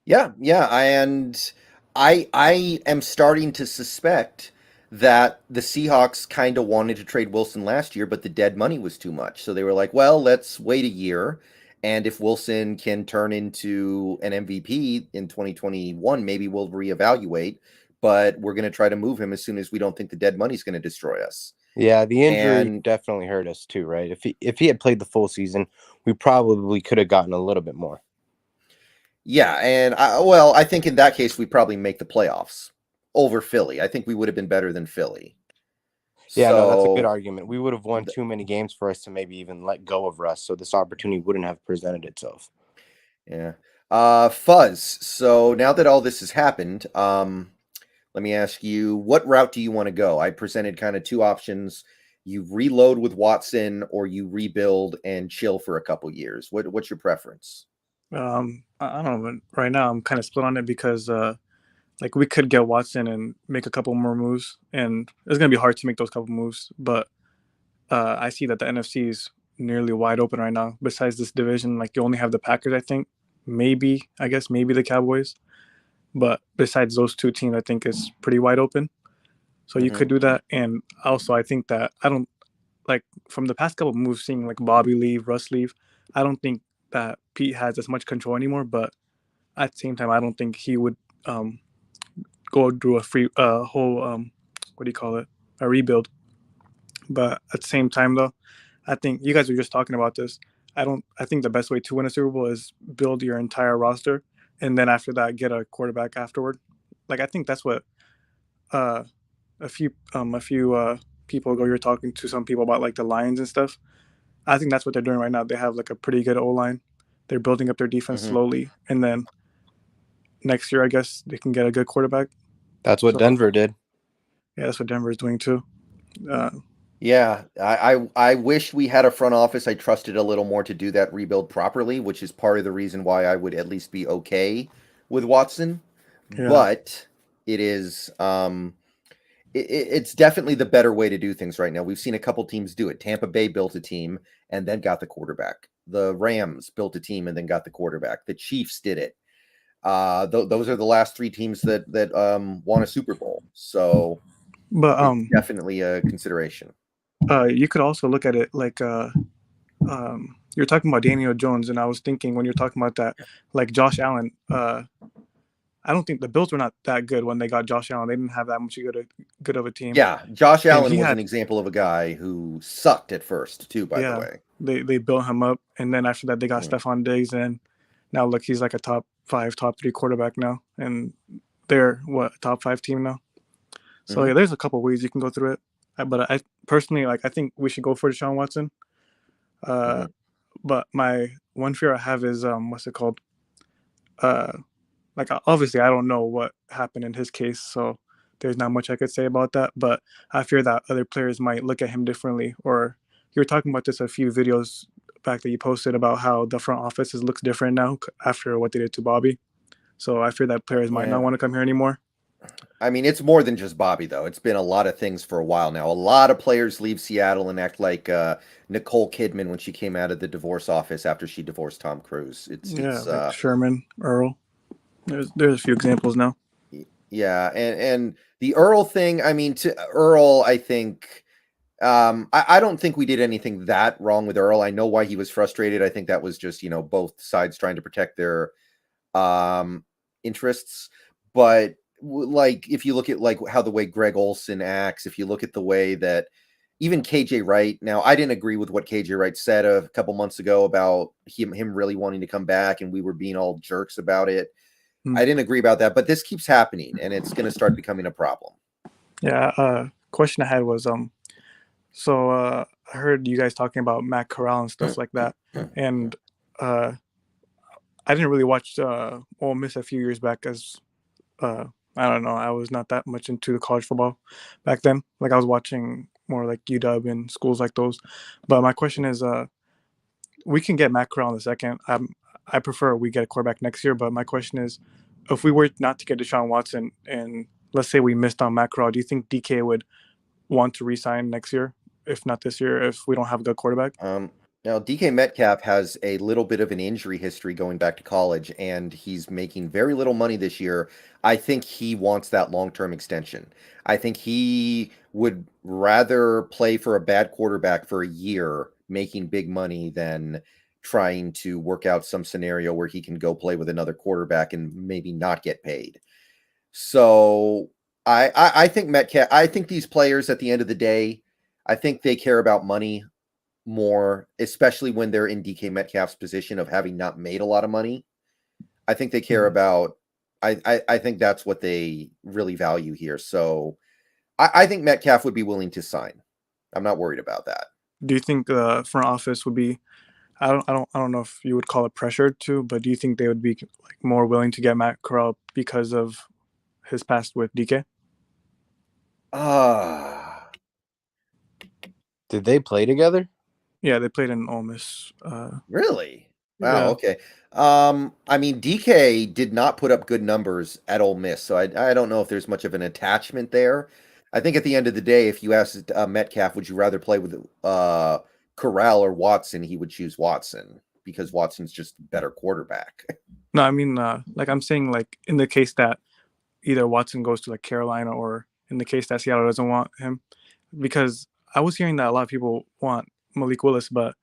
Yeah, and I am starting to suspect that the Seahawks kind of wanted to trade Wilson last year, but the dead money was too much. So they were like, well, let's wait a year. And if Wilson can turn into an MVP in 2021, maybe we'll reevaluate. But we're going to try to move him as soon as we don't think the dead money is going to destroy us. Yeah, the injury definitely hurt us too, right? If he had played the full season, we probably could have gotten a little bit more. Yeah, and I think in that case we probably make the playoffs over Philly. I think we would have been better than Philly. Yeah, no, that's a good argument. We would have won too many games for us to maybe even let go of Russ, so this opportunity wouldn't have presented itself. Yeah. Fuzz, so now that all this has happened, let me ask you, what route do you want to go? I presented kind of 2 options. You reload with Watson or you rebuild and chill for a couple years. What's your preference? I don't know, but right now I'm kind of split on it because like we could get Watson and make a couple more moves, and it's gonna be hard to make those couple moves. But I see that the NFC is nearly wide open right now. Besides this division, like you only have the Packers, I think, maybe the Cowboys. But besides those 2 teams, I think it's pretty wide open. So you could do that. And also, I think that I don't like from the past couple of moves, seeing like Bobby leave, Russ leave. I don't think that Pete has as much control anymore. But at the same time, I don't think he would go through a whole what do you call it, a rebuild. But at the same time, though, I think you guys were just talking about this. I think the best way to win a Super Bowl is build your entire roster, and then after that, get a quarterback afterward. Like I think that's what a few people ago, you're talking to some people about like the Lions and stuff. I think that's what they're doing right now. They have like a pretty good O line. They're building up their defense slowly, and then next year, I guess they can get a good quarterback. That's what Denver did. Yeah, that's what Denver is doing too. Yeah, I wish we had a front office I trusted a little more to do that rebuild properly, which is part of the reason why I would at least be okay with Watson. Yeah. But it is it's definitely the better way to do things right now. We've seen a couple teams do it. Tampa Bay built a team and then got the quarterback. The Rams built a team and then got the quarterback. The Chiefs did it. Those are the last three teams that won a Super Bowl. So, but it's definitely a consideration. You could also look at it like you're talking about Daniel Jones, and I was thinking when you're talking about that, like Josh Allen. I don't think the Bills were not that good when they got Josh Allen. They didn't have that much good of a team. Yeah, Josh Allen was an example of a guy who sucked at first too. By the way, they built him up, and then after that they got Stephon Diggs, and now look, he's like a top 5, top 3 quarterback now, and they're a top 5 team now. So yeah, there's a couple ways you can go through it, but I personally I think we should go for Deshaun Watson. But my one fear I have is what's it called? Like obviously I don't know what happened in his case, so there's not much I could say about that. But I fear that other players might look at him differently. Or you were talking about this a few videos back that you posted about how the front offices looks different now after what they did to Bobby. So I fear that players might not want to come here anymore. I mean, it's more than just Bobby, though. It's been a lot of things for a while now. A lot of players leave Seattle and act like Nicole Kidman when she came out of the divorce office after she divorced Tom Cruise. It's like Sherman, Earl. There's a few examples now. Yeah, and the Earl thing, I mean, to Earl, I think I don't think we did anything that wrong with Earl. I know why he was frustrated. I think that was just, both sides trying to protect their interests. But like, if you look at like how the way Greg Olson acts, if you look at the way that even KJ Wright, now I didn't agree with what KJ Wright said a couple months ago about him really wanting to come back, and we were being all jerks about it. I didn't agree about that, but this keeps happening, and it's going to start becoming a problem. Yeah. Question I had was, so I heard you guys talking about Matt Corral and stuff like that, and I didn't really watch Ole Miss a few years back, as I don't know, I was not that much into the college football back then. Like I was watching more like UW and schools like those. But my question is, we can get Matt Corral in the second. I prefer we get a quarterback next year, but my question is, if we were not to get Deshaun Watson and let's say we missed on Matt Corral, do you think DK would want to re-sign next year, if not this year, if we don't have a good quarterback? Now, DK Metcalf has a little bit of an injury history going back to college, and he's making very little money this year. I think he wants that long-term extension. I think he would rather play for a bad quarterback for a year, making big money, than trying to work out some scenario where he can go play with another quarterback and maybe not get paid. So I think Metcalf, I think these players at the end of the day, I think they care about money more, especially when they're in DK Metcalf's position of having not made a lot of money. I think they care about, I think that's what they really value here. So I think Metcalf would be willing to sign. I'm not worried about that. Do you think the front office would be, I don't know if you would call it pressured to, but do you think they would be like more willing to get Matt Corral because of his past with DK? Did they play together? Yeah, they played in Ole Miss. Really? Wow. Yeah. Okay. I mean, DK did not put up good numbers at Ole Miss, so I don't know if there's much of an attachment there. I think at the end of the day, if you asked Metcalf, would you rather play with Corral or Watson, he would choose Watson because Watson's just a better quarterback. No, I mean, like I'm saying, like in the case that either Watson goes to like Carolina or in the case that Seattle doesn't want him, because I was hearing that a lot of people want Malik Willis, but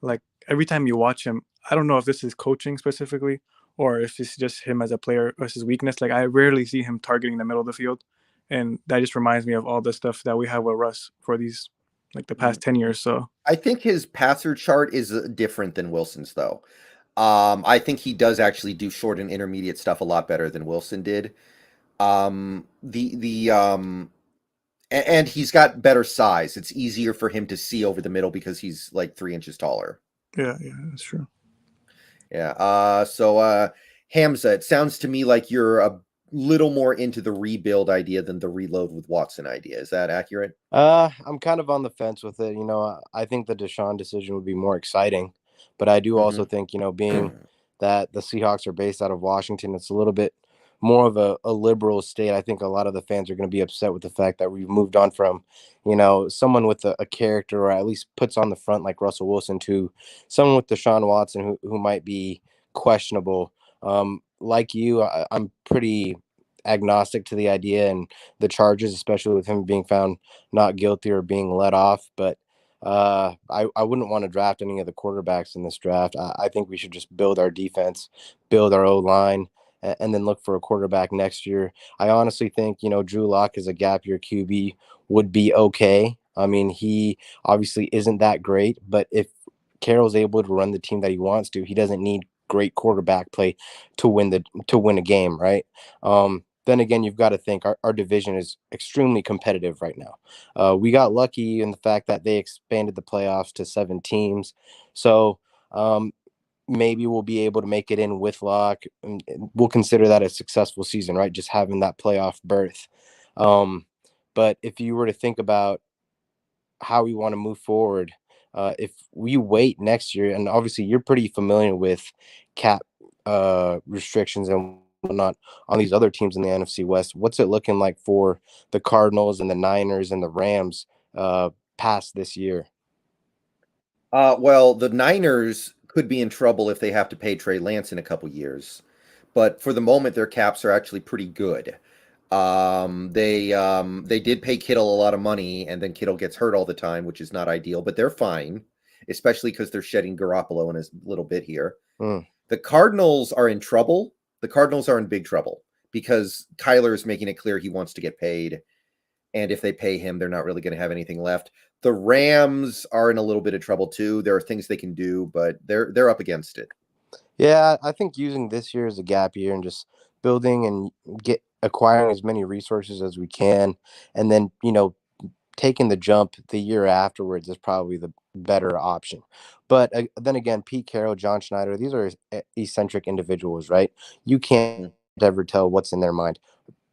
like every time you watch him, I don't know if this is coaching specifically or if it's just him as a player or his weakness. Like I rarely see him targeting the middle of the field, and that just reminds me of all the stuff that we have with Russ for these like the past 10 years. So I think his passer chart is different than Wilson's, though. I think he does actually do short and intermediate stuff a lot better than Wilson did. And he's got better size. It's easier for him to see over the middle because he's like 3 inches taller. yeah, that's true. Yeah. So Hamza, it sounds to me like you're a little more into the rebuild idea than the reload with Watson idea. Is that accurate? I'm kind of on the fence with it. I think the Deshaun decision would be more exciting, but I do also think, being that the Seahawks are based out of Washington, it's a little bit more of a liberal state. I think a lot of the fans are going to be upset with the fact that we've moved on from, someone with a character, or at least puts on the front like Russell Wilson, to someone with Deshaun Watson who might be questionable. Like you, I'm pretty agnostic to the idea and the charges, especially with him being found not guilty or being let off. But I wouldn't want to draft any of the quarterbacks in this draft. I think we should just build our defense, build our O-line, and then look for a quarterback next year. I honestly think, Drew Lock as a gap year QB would be okay. I mean, he obviously isn't that great, but if Carroll's able to run the team that he wants to, he doesn't need great quarterback play to win a game, right? Then again, you've got to think our division is extremely competitive right now. We got lucky in the fact that they expanded the playoffs to 7 teams. So maybe we'll be able to make it in with Locke. And we'll consider that a successful season, right? Just having that playoff berth. But if you were to think about how we want to move forward, if we wait next year, and obviously you're pretty familiar with cap restrictions and whatnot on these other teams in the NFC West, what's it looking like for the Cardinals and the Niners and the Rams past this year? Well, the Niners could be in trouble if they have to pay Trey Lance in a couple years, but for the moment, their caps are actually pretty good. They did pay Kittle a lot of money, and then Kittle gets hurt all the time, which is not ideal, but they're fine, especially because they're shedding Garoppolo in a little bit here. The Cardinals are in trouble. The Cardinals are in big trouble because Kyler is making it clear he wants to get paid, and if they pay him, they're not really going to have anything left. The Rams are in a little bit of trouble too. There are things they can do, but they're up against it. Yeah, I think using this year as a gap year and just building and acquiring as many resources as we can, and then taking the jump the year afterwards is probably the better option. But then again, Pete Carroll, John Schneider, these are eccentric individuals, right? You can't ever tell what's in their mind.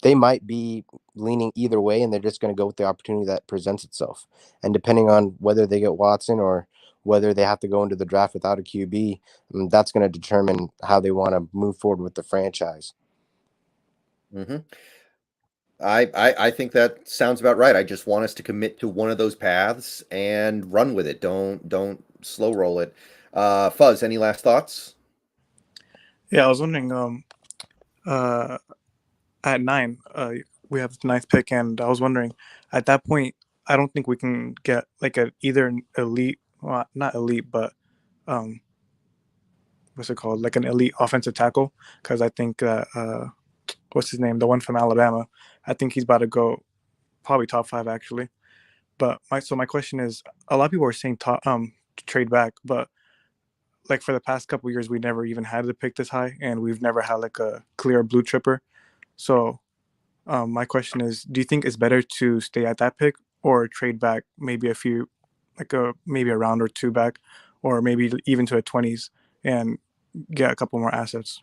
They might be leaning either way, and they're just going to go with the opportunity that presents itself. And depending on whether they get Watson or whether they have to go into the draft without a QB, that's going to determine how they want to move forward with the franchise. I think that sounds about right. I just want us to commit to one of those paths and run with it. Don't slow roll it. Fuzz, any last thoughts? Yeah, I was wondering, at 9, we have the 9th pick, and I was wondering, at that point, I don't think we can get like either an elite, well, not elite, but what's it called, like an elite offensive tackle, because I think what's his name, the one from Alabama, I think he's about to go probably top 5 actually. But my question is, a lot of people are saying trade back, but like for the past couple of years, we never even had the pick this high, and we've never had like a clear blue chipper. So my question is, do you think it's better to stay at that pick or trade back maybe maybe a round or 2 back, or maybe even to a 20s and get a couple more assets?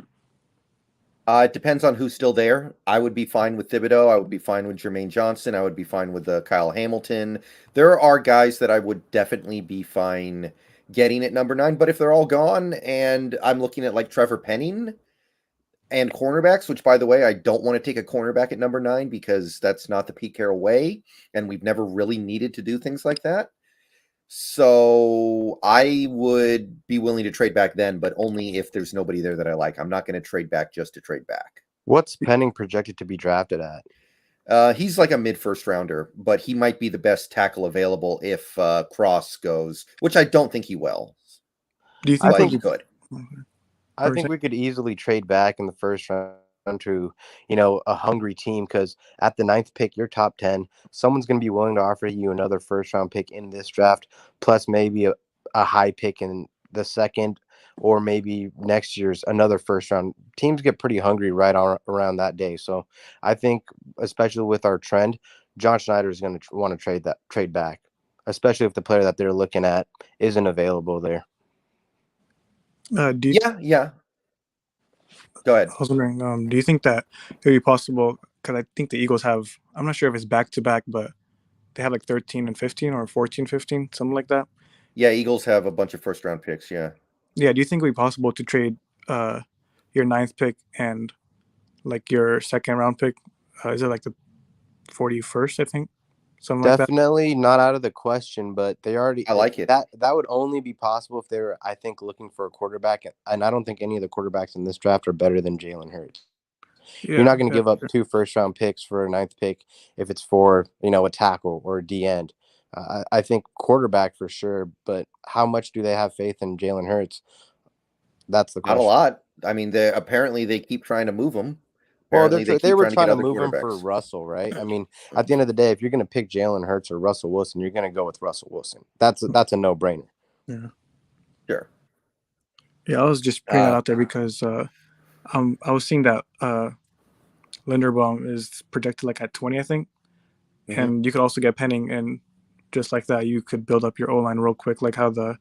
It depends on who's still there. I would be fine with Thibodeau. I would be fine with Jermaine Johnson. I would be fine with Kyle Hamilton. There are guys that I would definitely be fine getting at number 9. But if they're all gone, and I'm looking at like Trevor Penning and cornerbacks, which, by the way, I don't want to take a cornerback at number 9 because that's not the Pete Carroll way, and we've never really needed to do things like that. So I would be willing to trade back then, but only if there's nobody there that I like. I'm not going to trade back just to trade back. What's Penning projected to be drafted at? He's like a mid-first rounder, but he might be the best tackle available if Cross goes, which I don't think he will. Do you I think? But think he could. I think we could easily trade back in the first round to, a hungry team, because at the 9th pick, you're top 10. Someone's going to be willing to offer you another first round pick in this draft, plus maybe a high pick in the second, or maybe next year's another first round. Teams get pretty hungry around that day. So I think, especially with our trend, John Schneider is going to want to trade back, especially if the player that they're looking at isn't available there. Yeah. Go ahead. I was wondering, do you think that it would be possible? Because I think the Eagles have, I'm not sure if it's back to back, but they have like 13 and 15 or 14, 15, something like that. Yeah, Eagles have a bunch of first round picks. Yeah. Yeah. Do you think it would be possible to trade your 9th pick and like your second round pick? Is it like the 41st, I think? Something like that. Definitely not out of the question, but they already. I like it. That would only be possible if they were, I think, looking for a quarterback, and I don't think any of the quarterbacks in this draft are better than Jalen Hurts. Yeah, You're not going to give up 2 first-round picks for a 9th pick if it's for a tackle or a D end. I think quarterback for sure, but how much do they have faith in Jalen Hurts? That's the question. Not a lot. I mean, apparently they keep trying to move him. Well, Apparently they were trying to get move other him for quarterbacks. Russell, right? I mean, at the end of the day, if you're going to pick Jalen Hurts or Russell Wilson, you're going to go with Russell Wilson. That's a no-brainer. Yeah. Sure. Yeah, I was just putting that out there because I was seeing that Linderbaum is projected like at 20, I think. Mm-hmm. And you could also get Penning, and just like that, you could build up your O-line real quick, like how the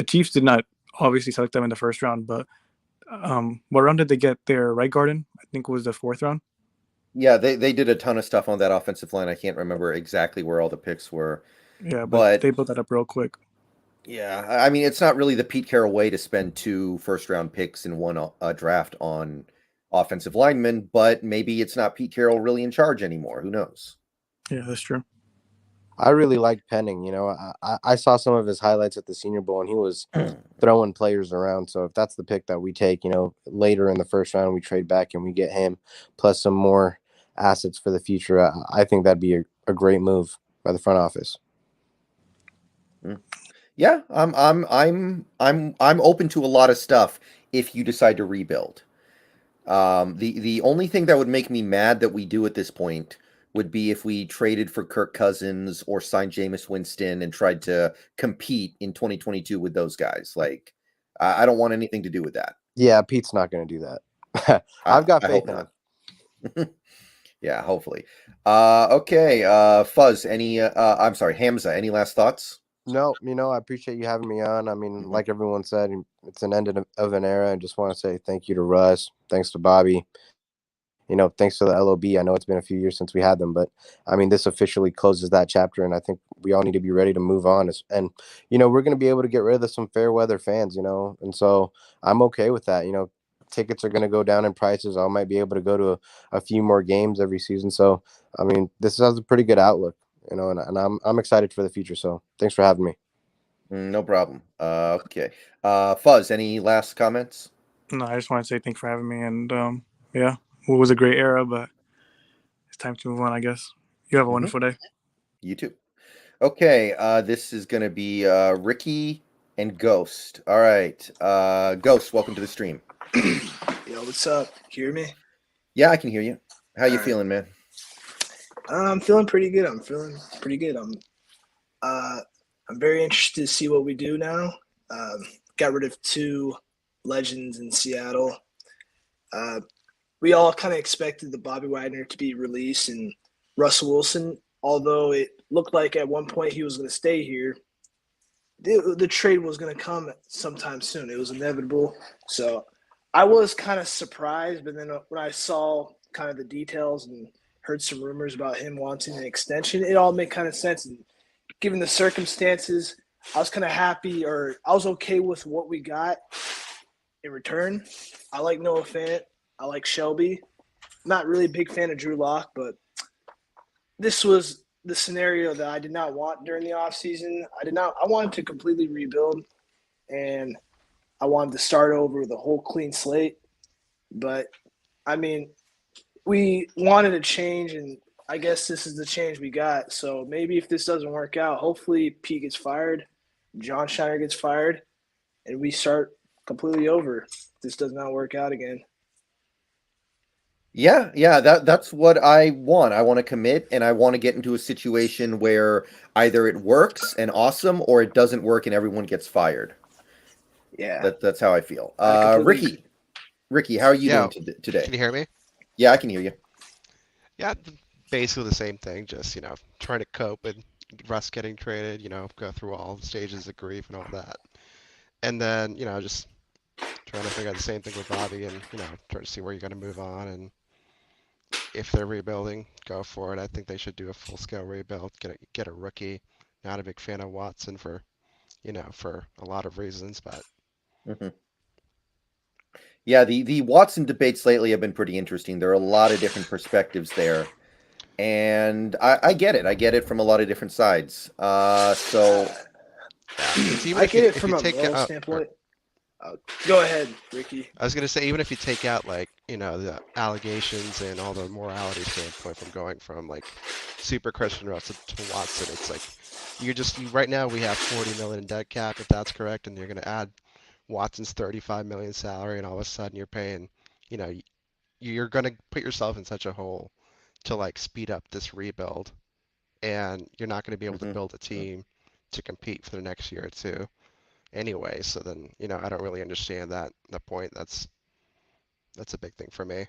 Chiefs did not obviously select them in the first round, but what round did they get their right guard in? I think it was the 4th round. Yeah, they did a ton of stuff on that offensive line. I can't remember exactly where all the picks were. Yeah, but they built that up real quick. Yeah, I mean, it's not really the Pete Carroll way to spend 2 first-round picks in one draft on offensive linemen, but maybe it's not Pete Carroll really in charge anymore. Who knows? Yeah, that's true. I really like Penning. I saw some of his highlights at the Senior Bowl, and he was throwing players around. So if that's the pick that we take, later in the first round, we trade back and we get him plus some more assets for the future. I think that'd be a great move by the front office. Yeah, I'm open to a lot of stuff if you decide to rebuild. The only thing that would make me mad that we do at this point would be if we traded for Kirk Cousins or signed Jameis Winston and tried to compete in 2022 with those guys. Like, I don't want anything to do with that. Yeah, Pete's not going to do that. I've got faith in him. Yeah, hopefully. Okay, Fuzz, I'm sorry, Hamza, any last thoughts? No, I appreciate you having me on. I mean, like everyone said, it's an end of an era. I just want to say thank you to Russ. Thanks to Bobby. Thanks to the LOB. I know it's been a few years since we had them, but I mean, this officially closes that chapter, and I think we all need to be ready to move on. And, we're going to be able to get rid of some fair weather fans, and so I'm okay with that. Tickets are going to go down in prices. I might be able to go to a few more games every season. So, I mean, this has a pretty good outlook, and I'm excited for the future. So thanks for having me. No problem. Okay. Fuzz, any last comments? No, I just want to say thanks for having me. And yeah, it was a great era, but it's time to move on, I guess. You have a wonderful day. You too. Okay. This is going to be Ricky and Ghost. All right. Ghost, welcome to the stream. Yo, what's up? Hear me? Yeah, I can hear you. How you feeling, man? I'm feeling pretty good. I'm very interested to see what we do now. Got rid of 2 legends in Seattle. We all kind of expected the Bobby Wagner to be released and Russell Wilson, although it looked like at one point he was going to stay here. The trade was going to come sometime soon. It was inevitable. So I was kind of surprised, but then when I saw kind of the details and heard some rumors about him wanting an extension, it all made kind of sense. And given the circumstances, I was kind of happy, or I was okay with what we got in return. I like Noah Fant. I like Shelby. Not really a big fan of Drew Lock, but this was the scenario that I did not want during the offseason. I wanted to completely rebuild, and I wanted to start over with a whole clean slate. But, I mean, we wanted a change, and I guess this is the change we got. So maybe if this doesn't work out, hopefully Pete gets fired, John Shiner gets fired, and we start completely over. If this does not work out again. Yeah, that's what I want. I want to commit, and I want to get into a situation where either it works and awesome, or it doesn't work and everyone gets fired. Yeah. That's how I feel. I completely agree. Ricky, how are you Yeah, doing today? can you hear me? Yeah, I can hear you. Yeah, basically the same thing, just, trying to cope with Russ getting traded, go through all the stages of grief and all that. And then, just trying to figure out the same thing with Bobby and, trying to see where you're going to move on. And if they're rebuilding, go for it. I think they should do a full-scale rebuild, get a rookie. Not a big fan of Watson for a lot of reasons, but Mhm. Yeah, the Watson debates lately have been pretty interesting. There are a lot of different perspectives there, and I get it. I get it from a lot of different sides. So even I if get you it if from you a take moral out, standpoint. Go ahead, Ricky. I was gonna say, even if you take out the allegations and all the morality standpoint from going from super Christian Russell to Watson, it's like you right now we have 40 million in dead cap if that's correct, and you're gonna add Watson's 35 million salary, and all of a sudden you're paying, you're gonna put yourself in such a hole to speed up this rebuild, and you're not gonna be able to build a team to compete for the next year or two. Anyway, so then I don't really understand the point. That's a big thing for me.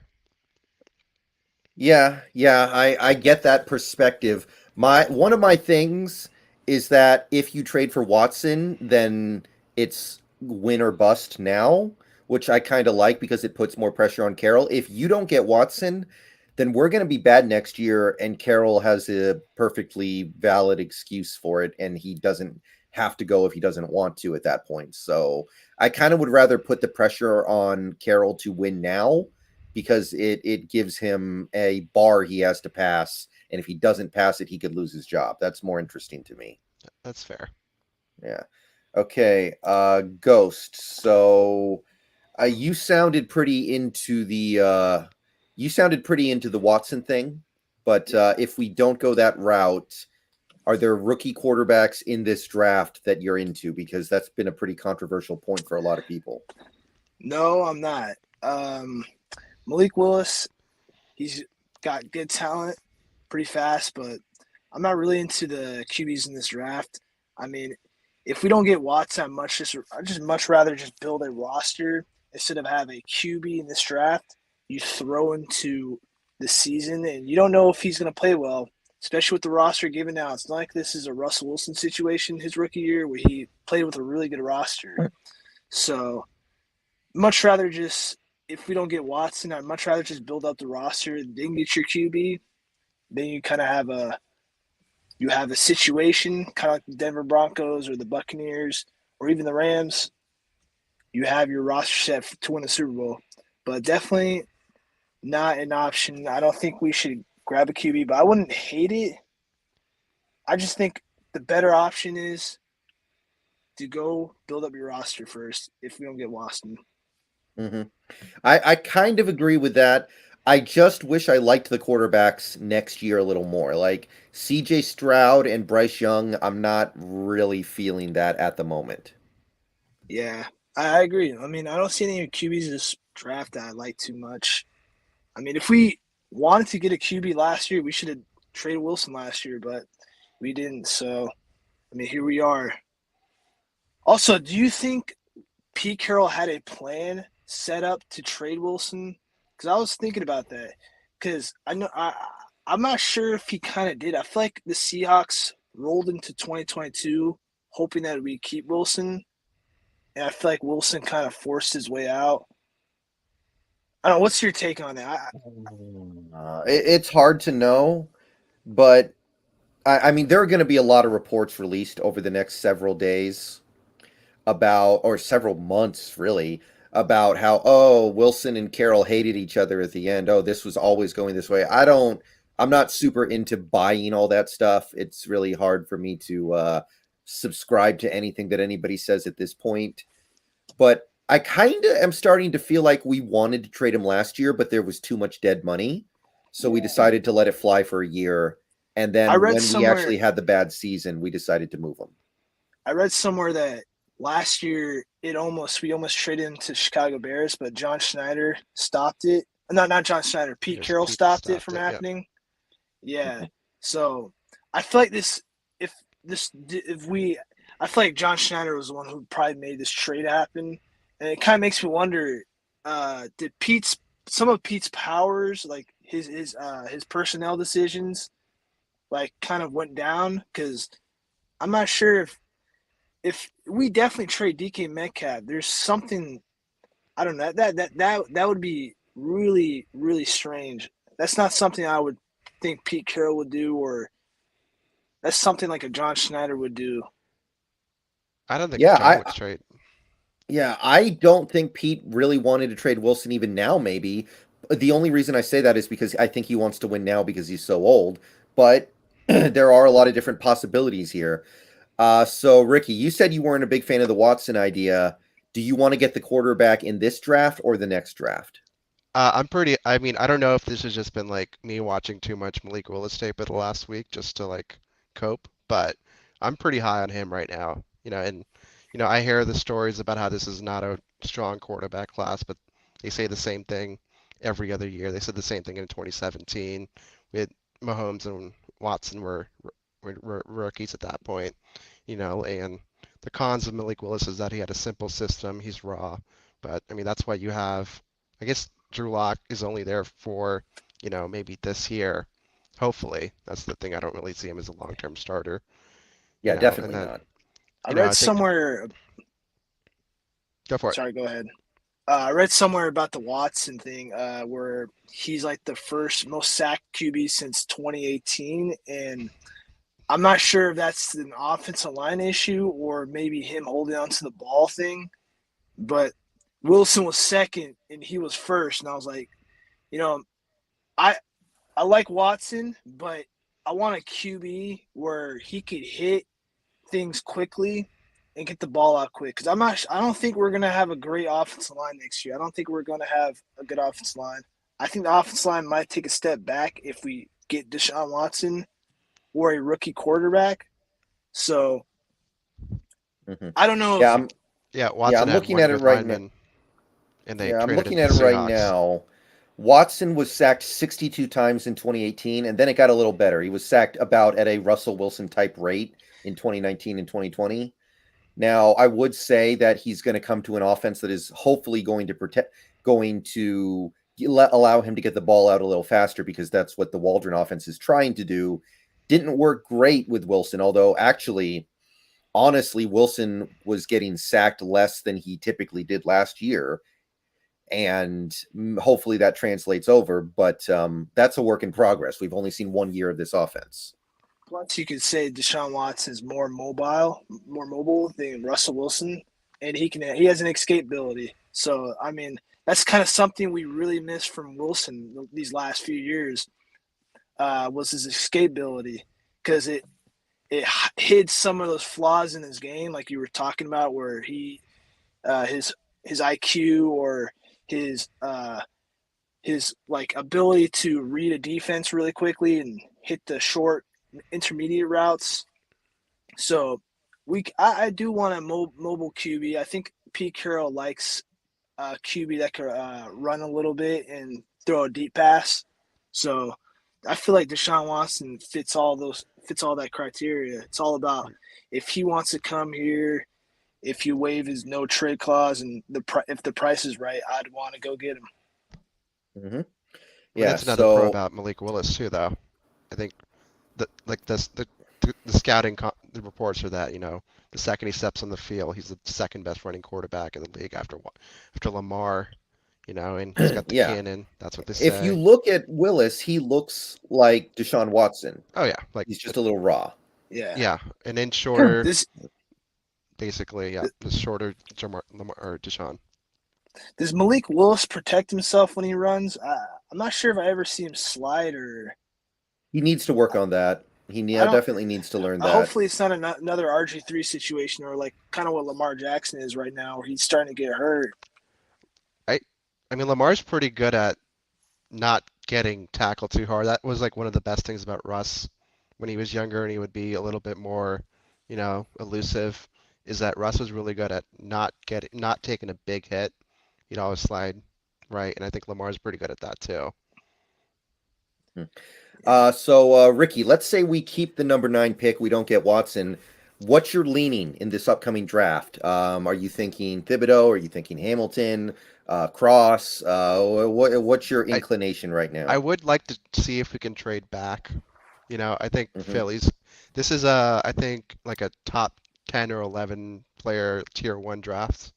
yeah, I get that perspective. One of my things is that if you trade for Watson, then it's win or bust now, which I kind of like because it puts more pressure on Carroll. If you don't get Watson, then we're going to be bad next year, and Carroll has a perfectly valid excuse for it, and he doesn't have to go if he doesn't want to at that point. So I kind of would rather put the pressure on Carroll to win now, because it gives him a bar he has to pass, and if he doesn't pass it, he could lose his job. That's more interesting to me. That's fair. Yeah. Okay. Ghost. So you sounded pretty into the Watson thing, but if we don't go that route, are there rookie quarterbacks in this draft that you're into? Because that's been a pretty controversial point for a lot of people. No, I'm not. Malik Willis, he's got good talent, pretty fast, but I'm not really into the QBs in this draft. I mean, if we don't get Watson, I'd just much rather just build a roster instead of have a QB in this draft you throw into the season, and you don't know if he's going to play well, especially with the roster given now. It's not like this is a Russell Wilson situation his rookie year where he played with a really good roster. So much rather just, if we don't get Watson, I'd much rather just build up the roster, then get your QB. Then you kind of have a situation, kind of like the Denver Broncos or the Buccaneers or even the Rams. You have your roster set to win the Super Bowl. But definitely not an option. I don't think we should grab a QB, but I wouldn't hate it. I just think the better option is to go build up your roster first if we don't get Watson. Mm-hmm. I kind of agree with that. I just wish I liked the quarterbacks next year a little more. Like CJ Stroud and Bryce Young, I'm not really feeling that at the moment. Yeah, I agree. I mean, I don't see any QBs in this draft that I like too much. I mean, if we wanted to get a QB last year, we should have traded Wilson last year, but we didn't. So, I mean, here we are. Also, do you think Pete Carroll had a plan set up to trade Wilson? Because I was thinking about that. Because I'm not sure if he kind of did. I feel like the Seahawks rolled into 2022 hoping that we keep Wilson, and I feel like Wilson kind of forced his way out. I don't know. What's your take on that? It's hard to know, but I mean, there are going to be a lot of reports released over the next several days or several months, really, about how, Wilson and Carroll hated each other at the end. Oh, this was always going this way. I'm not super into buying all that stuff. It's really hard for me to subscribe to anything that anybody says at this point. But I kind of am starting to feel like we wanted to trade him last year, but there was too much dead money. So we decided to let it fly for a year. And then I read when we somewhere- actually had the bad season, we decided to move him. I read somewhere that last year we almost traded him to Chicago Bears, but John Schneider stopped it. Not John Schneider. Pete Carroll stopped it from happening. Yeah. So I feel like I feel like John Schneider was the one who probably made this trade happen, and it kind of makes me wonder: did some of Pete's powers, like his personnel decisions, like kind of went down? Because I'm not sure if we definitely trade DK Metcalf, there's something, I don't know, that would be really, really strange. That's not something I would think Pete Carroll would do, or that's something like a John Schneider would do. I don't think John would trade. Yeah, I don't think Pete really wanted to trade Wilson even now, maybe. The only reason I say that is because I think he wants to win now because he's so old. But there are a lot of different possibilities here. So, Ricky, you said you weren't a big fan of the Watson idea. Do you want to get the quarterback in this draft or the next draft? I don't know if this has just been like me watching too much Malik Willis tape of the last week just to like cope, but I'm pretty high on him right now. I hear the stories about how this is not a strong quarterback class, but they say the same thing every other year. They said the same thing in 2017 with Mahomes and Watson were rookies at that point, and the cons of Malik Willis is that he had a simple system. He's raw, but I mean, that's why you have, I guess Drew Lock is only there for, maybe this year. Hopefully. That's the thing. I don't really see him as a long-term starter. Yeah, definitely not. I read somewhere. Go for it. Sorry, go ahead. I read somewhere about the Watson thing, where he's like the first most sacked QB since 2018, and I'm not sure if that's an offensive line issue or maybe him holding on to the ball thing. But Wilson was second and he was first, and I was like, I like Watson, but I want a QB where he could hit things quickly and get the ball out quick. Because I don't think we're gonna have a great offensive line next year. I don't think we're gonna have a good offensive line. I think the offensive line might take a step back if we get Deshaun Watson or a rookie quarterback. So I don't know. Yeah, Watson I'm looking at it right now. And they I'm traded looking him at to it the right Seahawks. now. Watson was sacked 62 times in 2018, and then it got a little better. He was sacked about at a Russell Wilson type rate in 2019 and 2020. Now, I would say that he's going to come to an offense that is hopefully going to allow him to get the ball out a little faster, because that's what the Waldron offense is trying to do. Didn't work great with Wilson, although actually, honestly, Wilson was getting sacked less than he typically did last year. And hopefully that translates over, but that's a work in progress. We've only seen 1 year of this offense. Plus, you could say Deshaun Watson is more mobile than Russell Wilson, and he has an escape ability. So, I mean, that's kind of something we really missed from Wilson these last few years, was his escape ability, because it hid some of those flaws in his game, like you were talking about, where he his IQ or his like ability to read a defense really quickly and hit the short intermediate routes. So I do want a mobile QB. I think Pete Carroll likes a QB that can run a little bit and throw a deep pass. So I feel like Deshaun Watson fits all that criteria. It's all about if he wants to come here, if you waive his no trade clause and if the price is right, I'd want to go get him. Mm-hmm. Yeah, that's another pro about Malik Willis too, though. I think the scouting the reports are that the second he steps on the field, he's the second best running quarterback in the league after Lamar. And he's got the cannon. That's what they say. If you look at Willis, he looks like Deshaun Watson. Oh yeah, he's just a little raw. Yeah, an inch shorter. Basically, the shorter Lamar or Deshaun. Does Malik Willis protect himself when he runs? I'm not sure if I ever see him slide or. He needs to work on that. He definitely needs to learn that. Hopefully, it's not another RG3 situation, or like kind of what Lamar Jackson is right now, where he's starting to get hurt. I mean, Lamar's pretty good at not getting tackled too hard. That was like one of the best things about Russ when he was younger and he would be a little bit more, elusive, is that Russ was really good at not taking a big hit. He'd always slide right, and I think Lamar's pretty good at that too. So Ricky, let's say we keep the number 9 pick, we don't get Watson. What's your leaning in this upcoming draft? Are you thinking Thibodeau? Are you thinking Hamilton? Cross? What's your inclination right now? I would like to see if we can trade back. I think Mhm. Phillies. This is I think like a top 10 or 11 player tier 1 draft.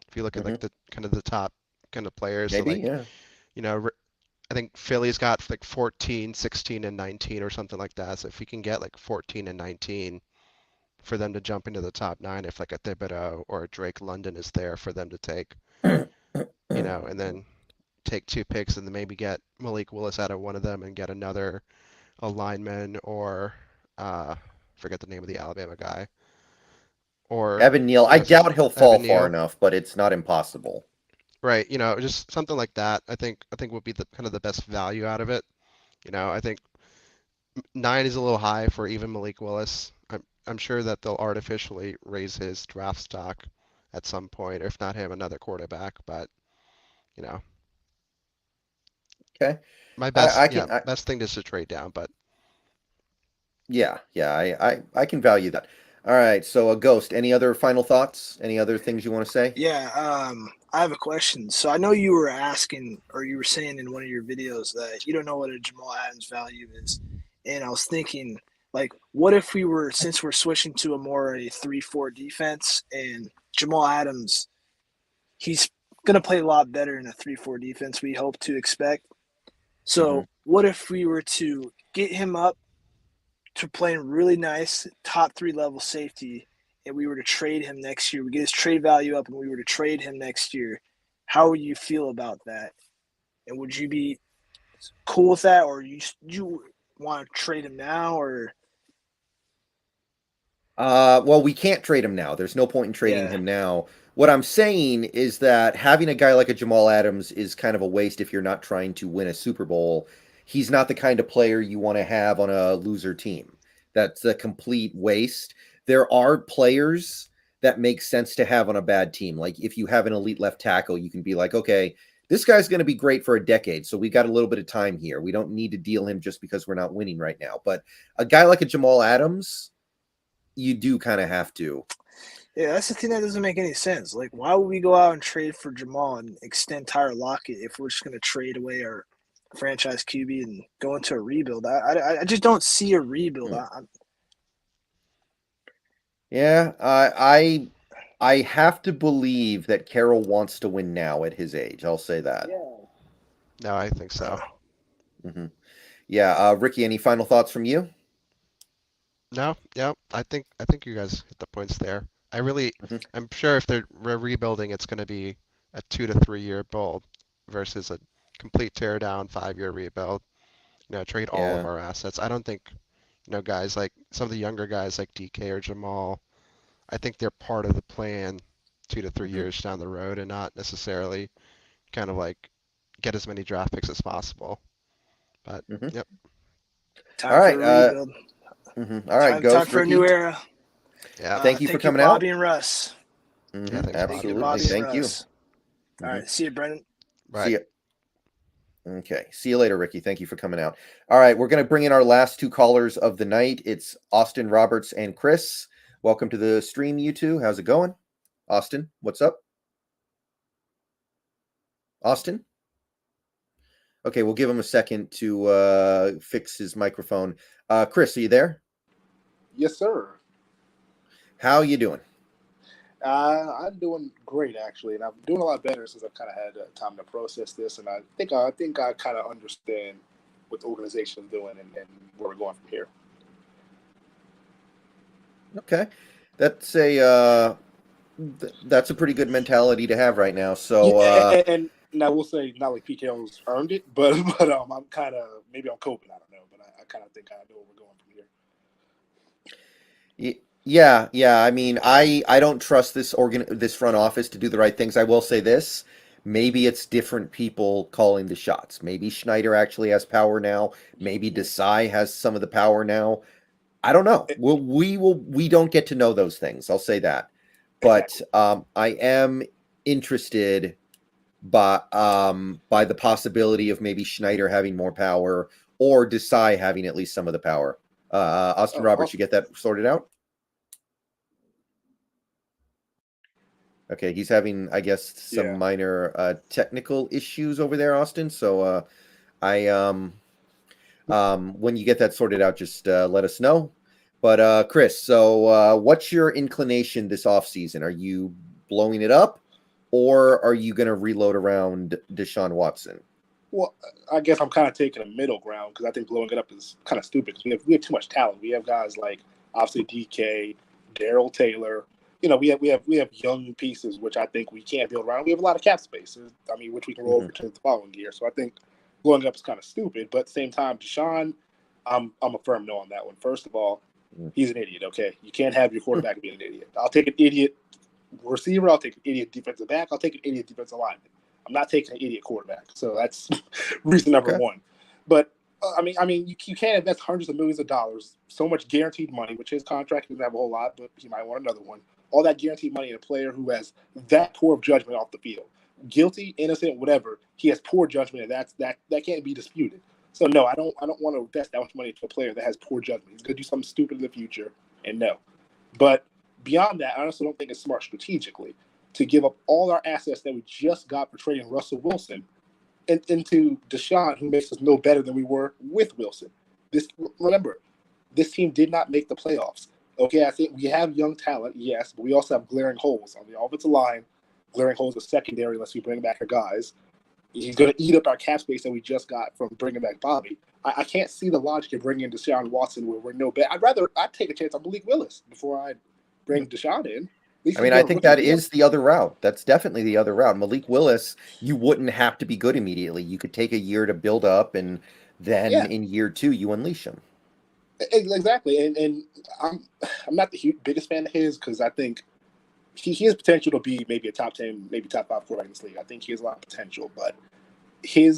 If you look at like the kind of the top kind of players, so Maybe, like, I think Philly's got like 14, 16, and 19 or something like that. So if we can get like 14 and 19 for them to jump into the top 9, if like a Thibodeau or a Drake London is there for them to take, and then take 2 picks and then maybe get Malik Willis out of one of them and get another a lineman or forget the name of the Alabama guy. Or Evan Neal. I doubt he'll fall Evan far Neal. enough, but it's not impossible. Right, just something like that. I think would be the kind of the best value out of it. I think 9 is a little high for even Malik Willis. I'm sure that they'll artificially raise his draft stock at some point, or if not him, another quarterback. But Okay. my best I can best thing is to trade down. But yeah, I can value that. All right, so a Ghost. Any other final thoughts? Any other things you want to say? Yeah, I have a question. So I know you were asking, or you were saying in one of your videos that you don't know what a Jamal Adams value is, and I was thinking, like, what if we were, since we're switching to a 3-4 defense, and Jamal Adams, he's gonna play a lot better in a 3-4 defense. We hope to expect. So what if we were to get him up to playing really nice top 3 level safety, and we were to trade him next year? We get his trade value up, and we were to trade him next year. How would you feel about that? And would you be cool with that, or you want to trade him now, or? Well, we can't trade him now. There's no point in trading him now. What I'm saying is that having a guy like a Jamal Adams is kind of a waste if you're not trying to win a Super Bowl. He's not the kind of player you want to have on a loser team. That's a complete waste. There are players that make sense to have on a bad team. Like if you have an elite left tackle, you can be like, okay, this guy's going to be great for a decade. So we got a little bit of time here. We don't need to deal him just because we're not winning right now. But a guy like a Jamal Adams, you do kind of have to. Yeah, that's the thing that doesn't make any sense. Like, why would we go out and trade for Jamal and extend Tyler Lockett if we're just going to trade away our franchise QB and go into a rebuild? I just don't see a rebuild. Yeah, I have to believe that Carroll wants to win now at his age. I'll say that. no, I think so. Yeah, Ricky, any final thoughts from you? No, yeah, I think you guys hit the points there. I'm sure if they're rebuilding, it's going to be a 2 to 3 year build versus a complete tear down 5-year rebuild. Trade all of our assets. I don't think, guys like some of the younger guys like DK or Jamal, I think they're part of the plan 2 to 3 years down the road and not necessarily kind of like get as many draft picks as possible. But yep. Time All right. for a rebuild. All right, Ghost, time for Ricky. a new era. Yeah. Thank you for coming Bobby out. and Russ. Yeah, thanks, Absolutely. Bobby Thank and you. Russ. All right. See you, Brendon. Right. See you. Okay. See you later, Ricky. Thank you for coming out. All right. We're going to bring in our last 2 callers of the night. It's Austin Roberts and Chris. Welcome to the stream, you two. How's it going? Austin, what's up? Austin? Okay, we'll give him a second to fix his microphone. Chris, are you there? Yes, sir. How you doing? I'm doing great, actually, and I'm doing a lot better since I've kind of had time to process this, and I think I kind of understand what the organization is doing and where we're going from here. Okay, that's a pretty good mentality to have right now. So, and I will say, not like PKO's earned it, but I'm kind of, maybe I'm coping. I don't know, but I kind of think I know where we're going from here. Yeah. I mean, I don't trust this front office to do the right things. I will say this: Maybe it's different people calling the shots. Maybe Schneider actually has power now. Maybe Desai has some of the power now. I don't know. We don't get to know those things. I'll say that. But I am interested by the possibility of maybe Schneider having more power or Desai having at least some of the power. Austin Roberts, you get that sorted out? Okay, he's having, I guess, some minor technical issues over there, Austin. So when you get that sorted out, just let us know. But Chris, so what's your inclination this offseason? Are you blowing it up, or are you going to reload around Deshaun Watson? Well, I guess I'm kind of taking a middle ground because I think blowing it up is kind of stupid because we have too much talent. We have guys like obviously DK, Daryl Taylor. You know, we have young pieces which I think we can't build around. We have a lot of cap space. I mean, which we can roll over to the following year. So I think blowing up is kind of stupid. But at the same time, Deshaun, I'm a firm no on that one. First of all, he's an idiot. Okay, you can't have your quarterback being an idiot. I'll take an idiot receiver. I'll take an idiot defensive back. I'll take an idiot defensive lineman. I'm not taking an idiot quarterback. So that's reason number one. But I mean, you can't invest hundreds of millions of dollars, so much guaranteed money, which his contract doesn't have a whole lot, but he might want another one. All that guaranteed money in a player who has that poor of judgment off the field, guilty, innocent, whatever. He has poor judgment, and that can't be disputed. So no, I don't want to invest that much money into a player that has poor judgment. He's going to do something stupid in the future, and no. But beyond that, I honestly don't think it's smart strategically to give up all our assets that we just got for trading Russell Wilson into Deshaun, who makes us no better than we were with Wilson. Remember, this team did not make the playoffs. Okay, I think we have young talent, yes, but we also have glaring holes on the offensive line, glaring holes in secondary unless we bring back our guys. He's going to eat up our cap space that we just got from bringing back Bobby. I can't see the logic of bringing in Deshaun Watson where we're no better. I'd take a chance on Malik Willis before I bring Deshaun in. I mean, I think that is the other route. That's definitely the other route. Malik Willis, you wouldn't have to be good immediately. You could take a year to build up, and then in year 2, you unleash him. Exactly, and I'm not the biggest fan of his because I think he has potential to be maybe a top 10, maybe top 5 quarterback in this league. I think he has a lot of potential, but he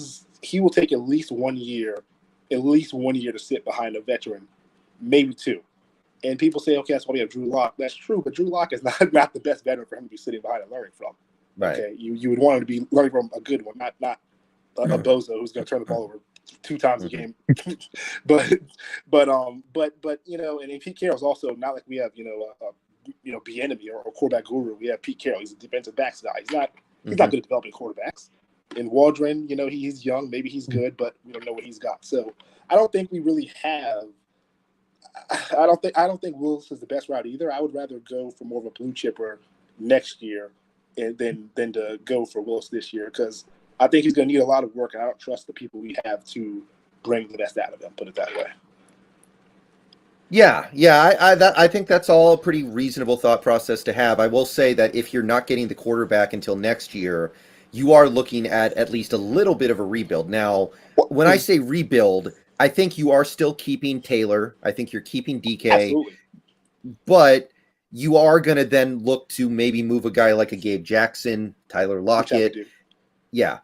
will take at least 1 year to sit behind a veteran, maybe 2. And people say, okay, that's why we have Drew Lock. That's true, but Drew Lock is not the best veteran for him to be sitting behind and learning from. Right. Okay, you would want him to be learning from a good one, not a bozo who's going to turn the ball over 2 times a game. but you know, and Pete Carroll's also not like we have Bieniemy or quarterback guru. We have Pete Carroll. He's a defensive backs guy. He's not good at developing quarterbacks. And Waldron, you know, he's young. Maybe he's good, but we don't know what he's got. So I don't think we really have. I don't think Willis is the best route either. I would rather go for more of a blue chipper next year than to go for Willis this year because I think he's going to need a lot of work, and I don't trust the people we have to bring the best out of him. Put it that way. Yeah. I think that's all a pretty reasonable thought process to have. I will say that if you're not getting the quarterback until next year, you are looking at least a little bit of a rebuild. Now, when I say rebuild, I think you are still keeping Taylor. I think you're keeping DK. Absolutely. But you are going to then look to maybe move a guy like a Gabe Jackson, Tyler Lockett. Yeah.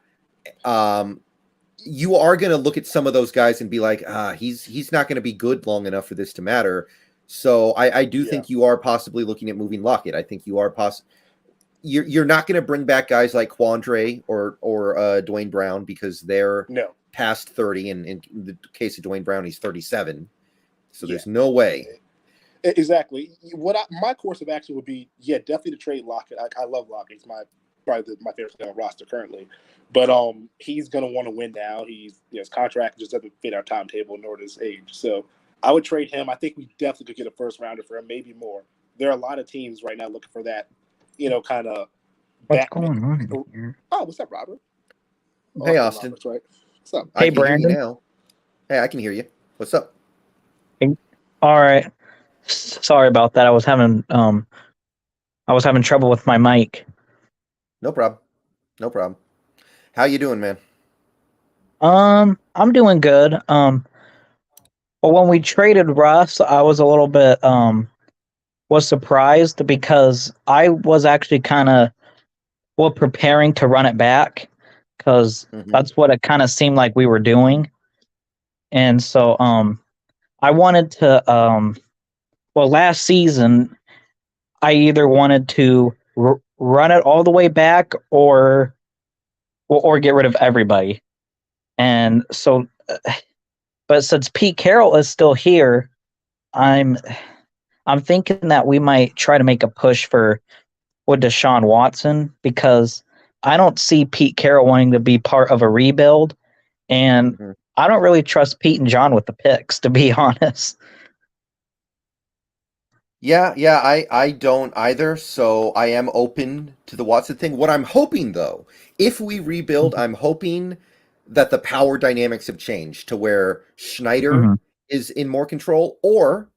You are going to look at some of those guys and be like, he's not going to be good long enough for this to matter. So I do think you are possibly looking at moving Lockett. I think you are you're not going to bring back guys like Quandre or Dwayne Brown because they're past 30, and in the case of Dwayne Brown, he's 37. So there's no way. Exactly. My course of action would be, definitely to trade Lockett. I love Lockett. He's probably my favorite player on the roster currently. But he's going to want to win now. His contract just doesn't fit our timetable nor his age. So I would trade him. I think we definitely could get a first rounder for him, maybe more. There are a lot of teams right now looking for that, kind of. What's going on in here? Oh, what's up, Robert? Hey, Austin. Roberts, right? What's up? Hey, Brandon. Now. Hey, I can hear you. What's up? All right. Sorry about that. I was having trouble with my mic. No problem. How you doing, man? I'm doing good. But when we traded Russ, I was a little bit was surprised because I was actually kind of preparing to run it back, because that's what it kind of seemed like we were doing. And so I wanted to last season I either wanted to run it all the way back or get rid of everybody. And so but since Pete Carroll is still here, I'm thinking that we might try to make a push for Deshaun Watson, because I don't see Pete Carroll wanting to be part of a rebuild, and I don't really trust Pete and John with the picks, to be honest. Yeah, I don't either. So I am open to the Watson thing. What I'm hoping, though, if we rebuild, I'm hoping that the power dynamics have changed to where Schneider is in more control, or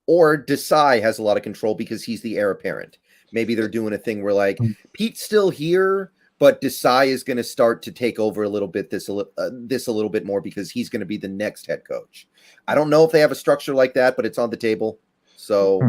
Desai has a lot of control because he's the heir apparent. Maybe they're doing a thing where like Pete's still here, but Desai is going to start to take over a little bit this a little bit more because he's going to be the next head coach. I don't know if they have a structure like that, but it's on the table. So.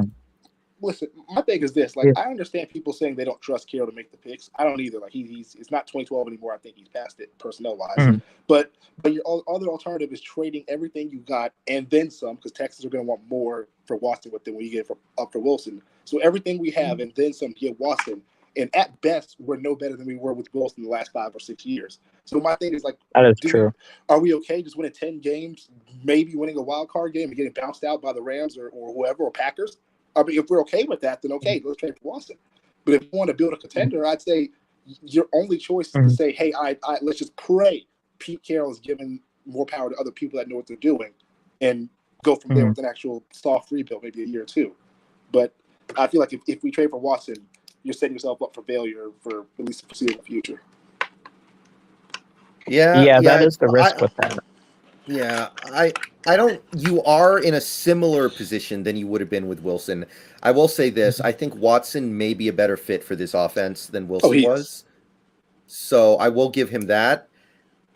Listen, my thing is this: like, I understand people saying they don't trust Carroll to make the picks. I don't either. Like, it's not 2012 anymore. I think he's past it personnel wise. But your other alternative is trading everything you got and then some, because Texans are going to want more for Watson than when you get up for Wilson. So everything we have and then some to get Watson. And at best, we're no better than we were with Wilson the last 5 or 6 years. So my thing is like, that is true. Are we okay just winning 10 games, maybe winning a wild card game and getting bounced out by the Rams or whoever or Packers? I mean, if we're okay with that, then okay, let's trade for Watson. But if you want to build a contender, I'd say your only choice is to say, hey, let's just pray Pete Carroll is giving more power to other people that know what they're doing and go from there with an actual soft rebuild, maybe a year or two. But I feel like if we trade for Watson, you're setting yourself up for failure for at least the foreseeable future. Yeah, that is the risk with that. Yeah, I don't. You are in a similar position than you would have been with Wilson. I will say this: I think Watson may be a better fit for this offense than Wilson was. So I will give him that.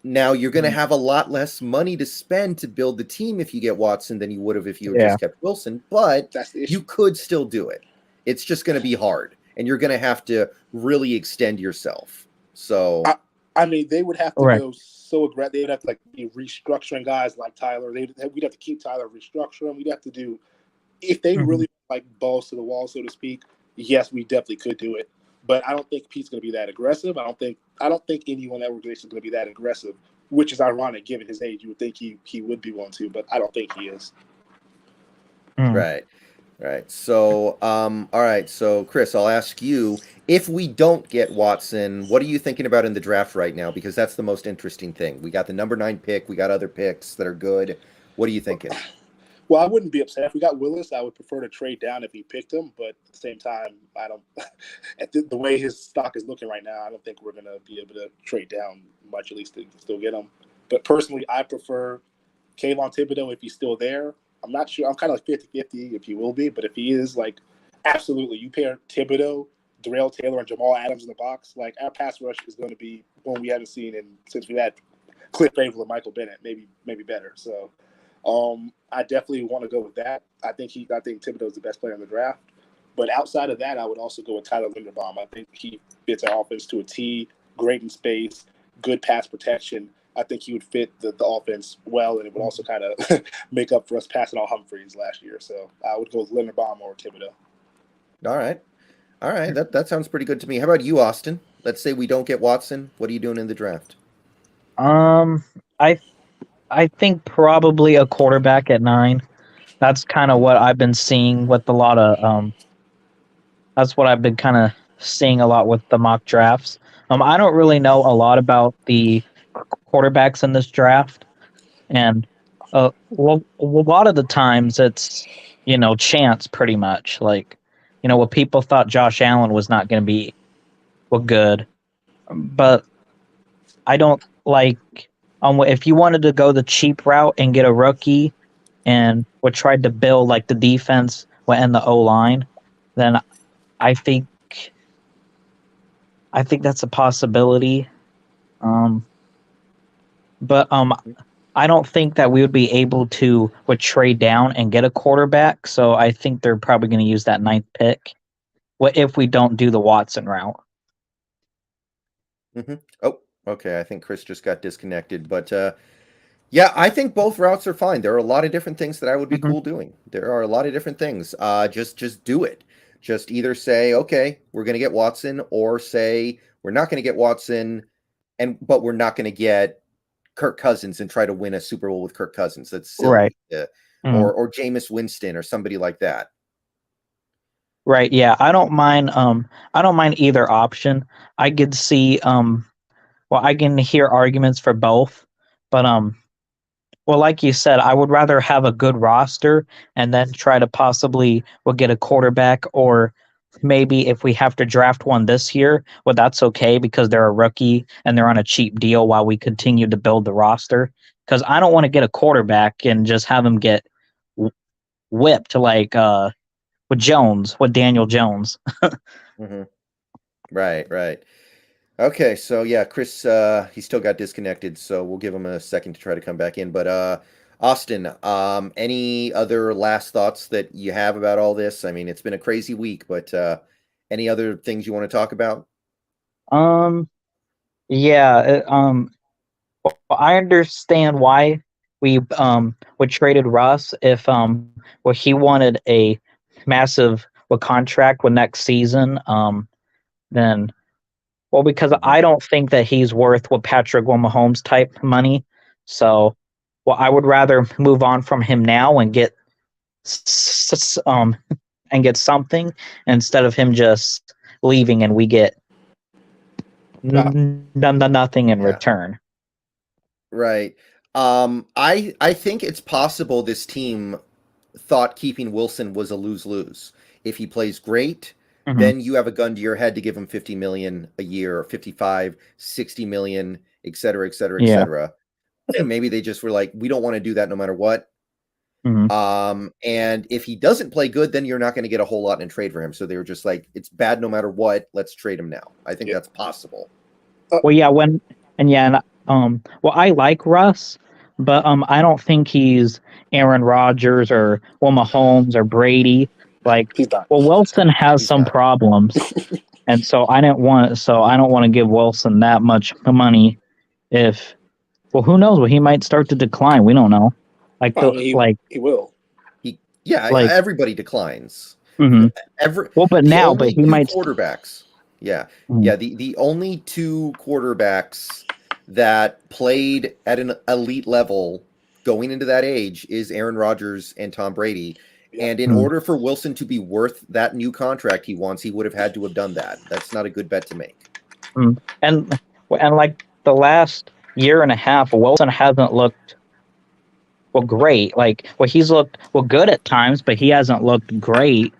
Now you're going to have a lot less money to spend to build the team if you get Watson than you would have if you had just kept Wilson. But you could still do it. It's just going to be hard, and you're going to have to really extend yourself. So I mean, they would have to go so aggressive. They'd have to like be restructuring guys like Tyler. We'd have to keep Tyler, restructure him. We'd have to do, if they really like balls to the wall, so to speak. Yes, we definitely could do it. But I don't think Pete's going to be that aggressive. I don't think anyone in that organization is going to be that aggressive, which is ironic given his age. You would think he would be one to, but I don't think he is. Right. So, all right. So, Chris, I'll ask you, if we don't get Watson, what are you thinking about in the draft right now? Because that's the most interesting thing. We got the number 9 pick. We got other picks that are good. What are you thinking? Well, I wouldn't be upset. If we got Willis, I would prefer to trade down if he picked him. But at the same time, I don't. At the way his stock is looking right now, I don't think we're going to be able to trade down much, at least to still get him. But personally, I prefer Kayvon Thibodeau if he's still there. I'm not sure. I'm kind of like 50-50 if he will be. But if he is, like, absolutely, you pair Thibodeau, Darrell Taylor, and Jamal Adams in the box, like, our pass rush is going to be one we haven't seen since we had Cliff Averill and Michael Bennett, maybe better. So. I definitely want to go with that. I think Thibodeau is the best player in the draft. But outside of that, I would also go with Tyler Linderbaum. I think he fits our offense to a T, great in space, good pass protection. I think he would fit the offense well, and it would also kind of make up for us passing on Humphreys last year. So I would go with Linderbaum or Thibodeau. All right. That sounds pretty good to me. How about you, Austin? Let's say we don't get Watson. What are you doing in the draft? I think probably a quarterback at 9. That's kind of what I've been seeing with a lot of that's what I've been kind of seeing a lot with the mock drafts. I don't really know a lot about the quarterbacks in this draft, and a lot of the times it's chance pretty much. Like what people thought Josh Allen was not going to be good, but I don't like. If you wanted to go the cheap route and get a rookie and tried to build like the defense and the O-line, then I think that's a possibility. But I don't think that we would be able to trade down and get a quarterback. So I think they're probably going to use that 9th pick if we don't do the Watson route. Oh, okay. I think Chris just got disconnected, but yeah, I think both routes are fine. There are a lot of different things that I would be cool doing. There are a lot of different things. Just do it. Just either say, okay, we're going to get Watson, or say we're not going to get Watson, but we're not going to get Kirk Cousins and try to win a Super Bowl with Kirk Cousins. That's silly. Right. Or Jameis Winston or somebody like that. Right. Yeah. I don't mind. I don't mind either option. I could see. Well, I can hear arguments for both, but well, like you said, I would rather have a good roster and then try to possibly get a quarterback, or maybe if we have to draft one this year, well, that's okay because they're a rookie and they're on a cheap deal while we continue to build the roster. Because I don't want to get a quarterback and just have him get whipped like with Daniel Jones. Right. Okay, so yeah, Chris, he still got disconnected, so we'll give him a second to try to come back in. But Austin, any other last thoughts that you have about all this? I mean, it's been a crazy week, but any other things you want to talk about? Yeah. Well, I understand why we traded Russ if well, he wanted a massive contract with next season. Then, well, because I don't think that he's worth what Patrick Mahomes type money. So, well, I would rather move on from him now and get something instead of him just leaving and we get nothing in return. Right. I think it's possible this team thought keeping Wilson was a lose-lose. If he plays great, then you have a gun to your head to give him 50 million a year, or 55, 60 million, et cetera, et cetera, et cetera. Maybe they just were like, we don't want to do that no matter what. And if he doesn't play good, then you're not going to get a whole lot in trade for him. So they were just like, it's bad no matter what. Let's trade him now. I think that's possible. Well, yeah, well, I like Russ, but I don't think he's Aaron Rodgers or Mahomes or Brady. Like, well, Wilson has some problems, and so I don't want to give Wilson that much money. Who knows? Well, he might start to decline. We don't know. He will. Everybody declines. But he might quarterbacks. Yeah. The only two quarterbacks that played at an elite level going into that age is Aaron Rodgers and Tom Brady. And in order for Wilson to be worth that new contract he wants, he would have had to have done that. That's not a good bet to make. And like the last year and a half, Wilson hasn't looked great. He's looked good at times, but he hasn't looked great.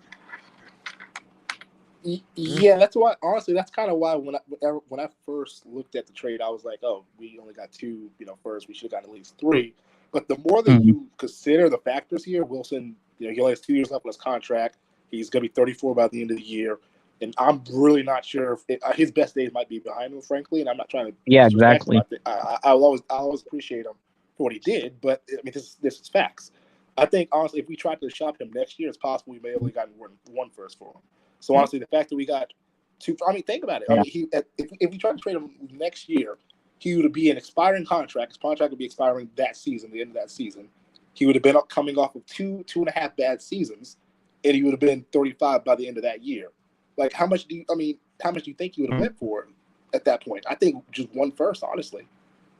Yeah, that's why. Honestly, that's kind of why when I first looked at the trade, I was like, "Oh, we only got two. First we should have got at least three." But the more that you consider the factors here, Wilson, he only has 2 years left on his contract. He's going to be 34 by the end of the year, and I'm really not sure if his best days might be behind him, frankly. And I'm not trying to. Yeah, exactly. I'll always appreciate him for what he did, but I mean, this is facts. I think honestly, if we tried to shop him next year, it's possible we may have only gotten one first for him. So honestly, the fact that we got two, I mean, think about it. I mean, if we tried to trade him next year, he would be an expiring contract. His contract would be expiring that season, the end of that season. He would have been coming off of two and a half bad seasons, and he would have been 35 by the end of that year. Like, how much do you think he would have went for him at that point? I think just one first, honestly,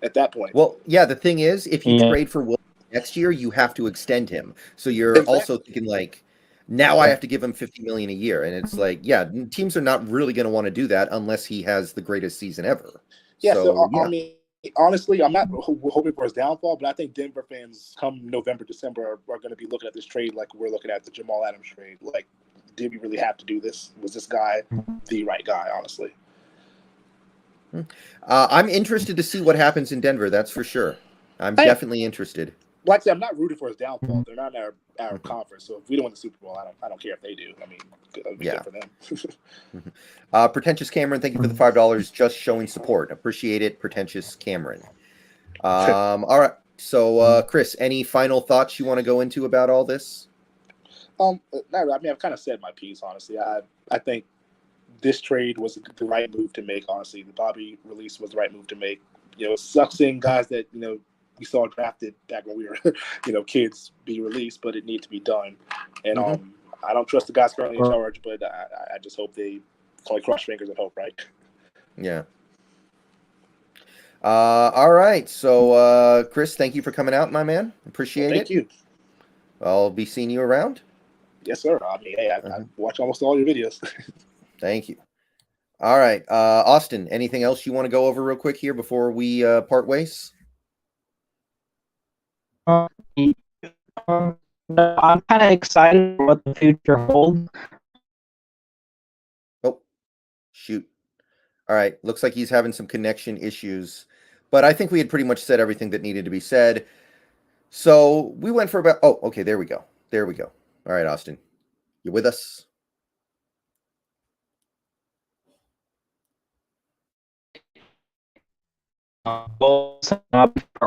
at that point. Well, yeah, the thing is, if you trade for Will next year, you have to extend him. So you're also thinking like, now I have to give him 50 million a year. And it's like, teams are not really going to want to do that unless he has the greatest season ever. Yeah, I mean, honestly, I'm not hoping for his downfall, but I think Denver fans come November, December are going to be looking at this trade like we're looking at the Jamal Adams trade. Like, did we really have to do this? Was this guy the right guy, honestly? I'm interested to see what happens in Denver, that's for sure. I'm definitely interested. Like I said, I'm not rooting for his downfall. They're not in our conference, so if we don't win the Super Bowl, I don't care if they do. I mean, it'll be good for them. Pretentious Cameron, thank you for the $5. Just showing support. Appreciate it, Pretentious Cameron. All right. So, Chris, any final thoughts you want to go into about all this? I mean, I've kind of said my piece, honestly. I think this trade was the right move to make. Honestly, the Bobby release was the right move to make. It sucks seeing guys that we saw drafted back when we were kids be released, but it needs to be done. And I don't trust the guys currently in charge, but I just hope they probably cross fingers and hope, right? Yeah. All right. So, Chris, thank you for coming out, my man. Appreciate it. Thank you. I'll be seeing you around. Yes, sir. I mean, hey, I watch almost all your videos. Thank you. All right. Austin, anything else you want to go over real quick here before we part ways? I'm kind of excited for what the future holds. Oh, shoot. All right. Looks like he's having some connection issues, but I think we had pretty much said everything that needed to be said. So we went for about, oh, okay. There we go. There we go. All right, Austin, you with us?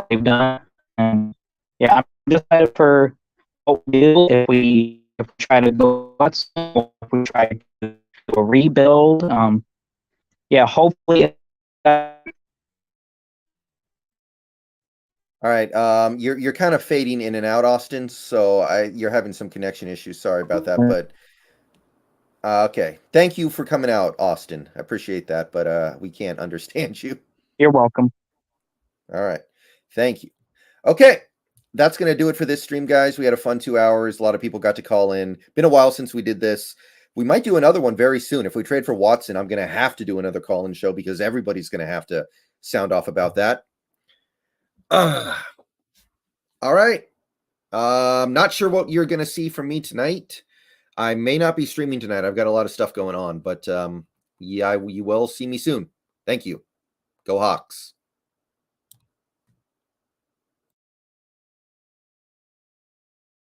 We've done. Yeah, I'm just excited for what we do if we try to go nuts, or if we try to do a rebuild. Yeah, hopefully. All right. You're kind of fading in and out, Austin. So you're having some connection issues. Sorry about that. But okay. Thank you for coming out, Austin. I appreciate that, but we can't understand you. You're welcome. All right. Thank you. Okay. That's going to do it for this stream, guys. We had a fun 2 hours. A lot of people got to call in. Been a while since we did this. We might do another one very soon. If we trade for Watson, I'm going to have to do another call-in show because everybody's going to have to sound off about that. All right. I'm not sure what you're going to see from me tonight. I may not be streaming tonight. I've got a lot of stuff going on, but yeah, you will see me soon. Thank you. Go Hawks.